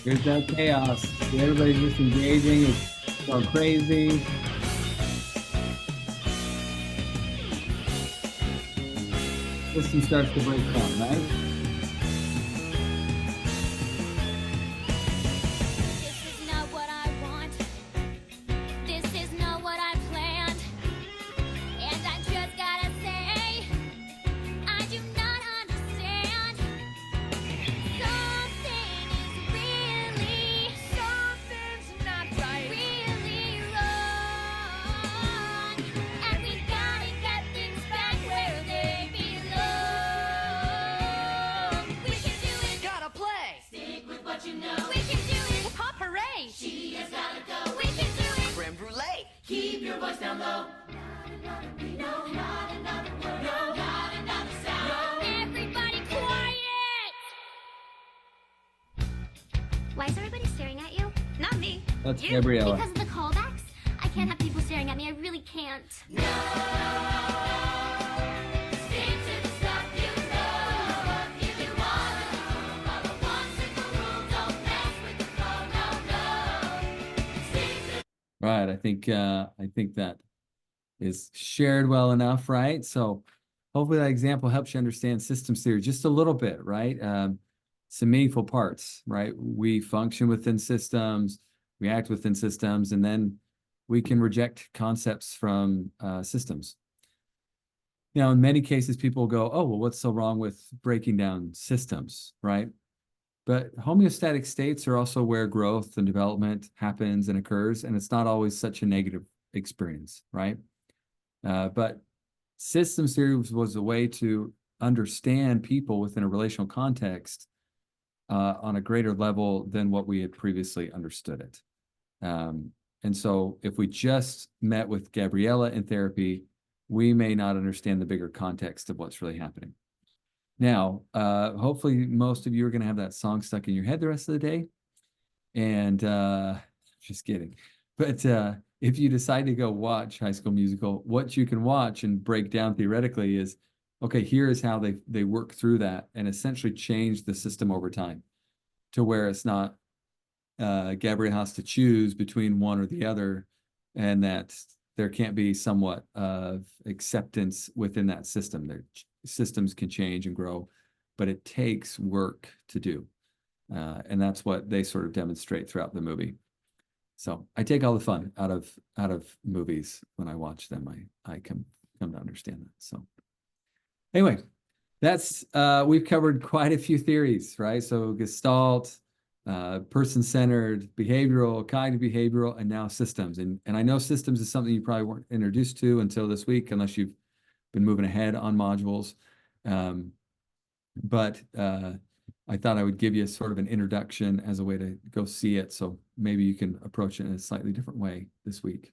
Here's that chaos. Everybody's just engaging. It's going crazy. System starts to break down, right? This is not what I want. This is not what I planned. And I just gotta say, I do not understand. Something's not right. Really wrong. And we gotta get things back where they belong. We can do it. Gotta play! Stick with what you know. We can do it. Hip-hop hooray! She has gotta go. We can do it. Creme brulee! Keep your voice down low. Not another beat. No, not another word. No, not another sound. No. Everybody quiet. Why is everybody staring at you? Not me. That's You? Gabriella. Because of the callbacks? I can't have people staring at me. I really can't. Stick to the stuff you know. If you wanna be cool, follow one simple rule. Don't mess with the flow. No, no. Stick to Right. I think that is shared well enough, right? So hopefully that example helps you understand systems theory just a little bit, right? Some meaningful parts, right? We function within systems, we act within systems, and then we can reject concepts from systems. Now, in many cases, people go, oh, well, what's so wrong with breaking down systems, right? But homeostatic states are also where growth and development happens and occurs, and it's not always such a negative experience, right? But systems theory was a way to understand people within a relational context on a greater level than what we had previously understood it. And so if we just met with Gabriella in therapy, we may not understand the bigger context of what's really happening. Now, hopefully most of you are going to have that song stuck in your head the rest of the day. And just kidding. But if you decide to go watch High School Musical, what you can watch and break down theoretically is, okay, here is how they work through that and essentially change the system over time to where it's not Gabrielle has to choose between one or the other, and that there can't be somewhat of acceptance within that system. Their systems can change and grow, but it takes work to do. And that's what they sort of demonstrate throughout the movie. So I take all the fun out of movies when I watch them. I come to understand that. So anyway, that's we've covered quite a few theories, right? So Gestalt, person-centered, behavioral, cognitive behavioral, and now systems. And I know systems is something you probably weren't introduced to until this week, unless you've been moving ahead on modules. But I thought I would give you sort of an introduction as a way to go see it. So maybe you can approach it in a slightly different way this week.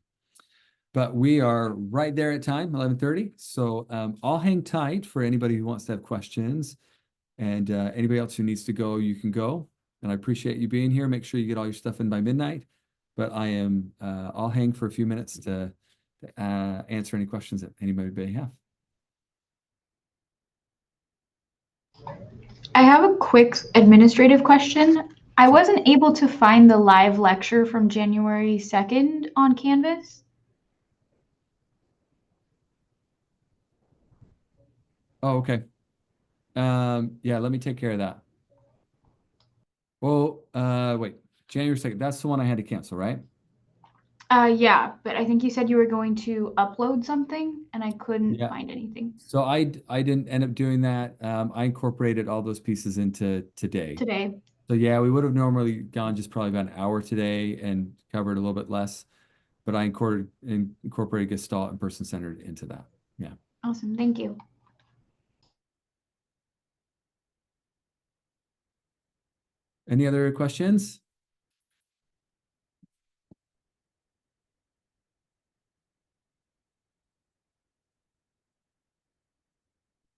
But we are right there at time, 11:30. So I'll hang tight for anybody who wants to have questions. And anybody else who needs to go, you can go. And I appreciate you being here. Make sure you get all your stuff in by midnight. But I'll hang for a few minutes to answer any questions that anybody may have. I have a quick administrative question. I wasn't able to find the live lecture from January 2nd on Canvas. Oh, okay. Yeah, let me take care of that. Well, wait, January 2nd, that's the one I had to cancel, right? Yeah, but I think you said you were going to upload something and I couldn't Yeah. find anything So I didn't end up doing that. I incorporated all those pieces into today. today. So yeah, we would have normally gone just probably about an hour today and covered a little bit less, but I incorporated Gestalt and person-centered into that. Yeah. Awesome. Thank you. Any other questions?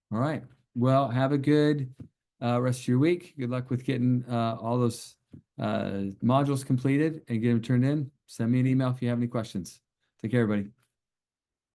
All right. Well, have a good rest of your week. Good luck with getting all those modules completed and get them turned in. Send me an email if you have any questions. Take care, everybody.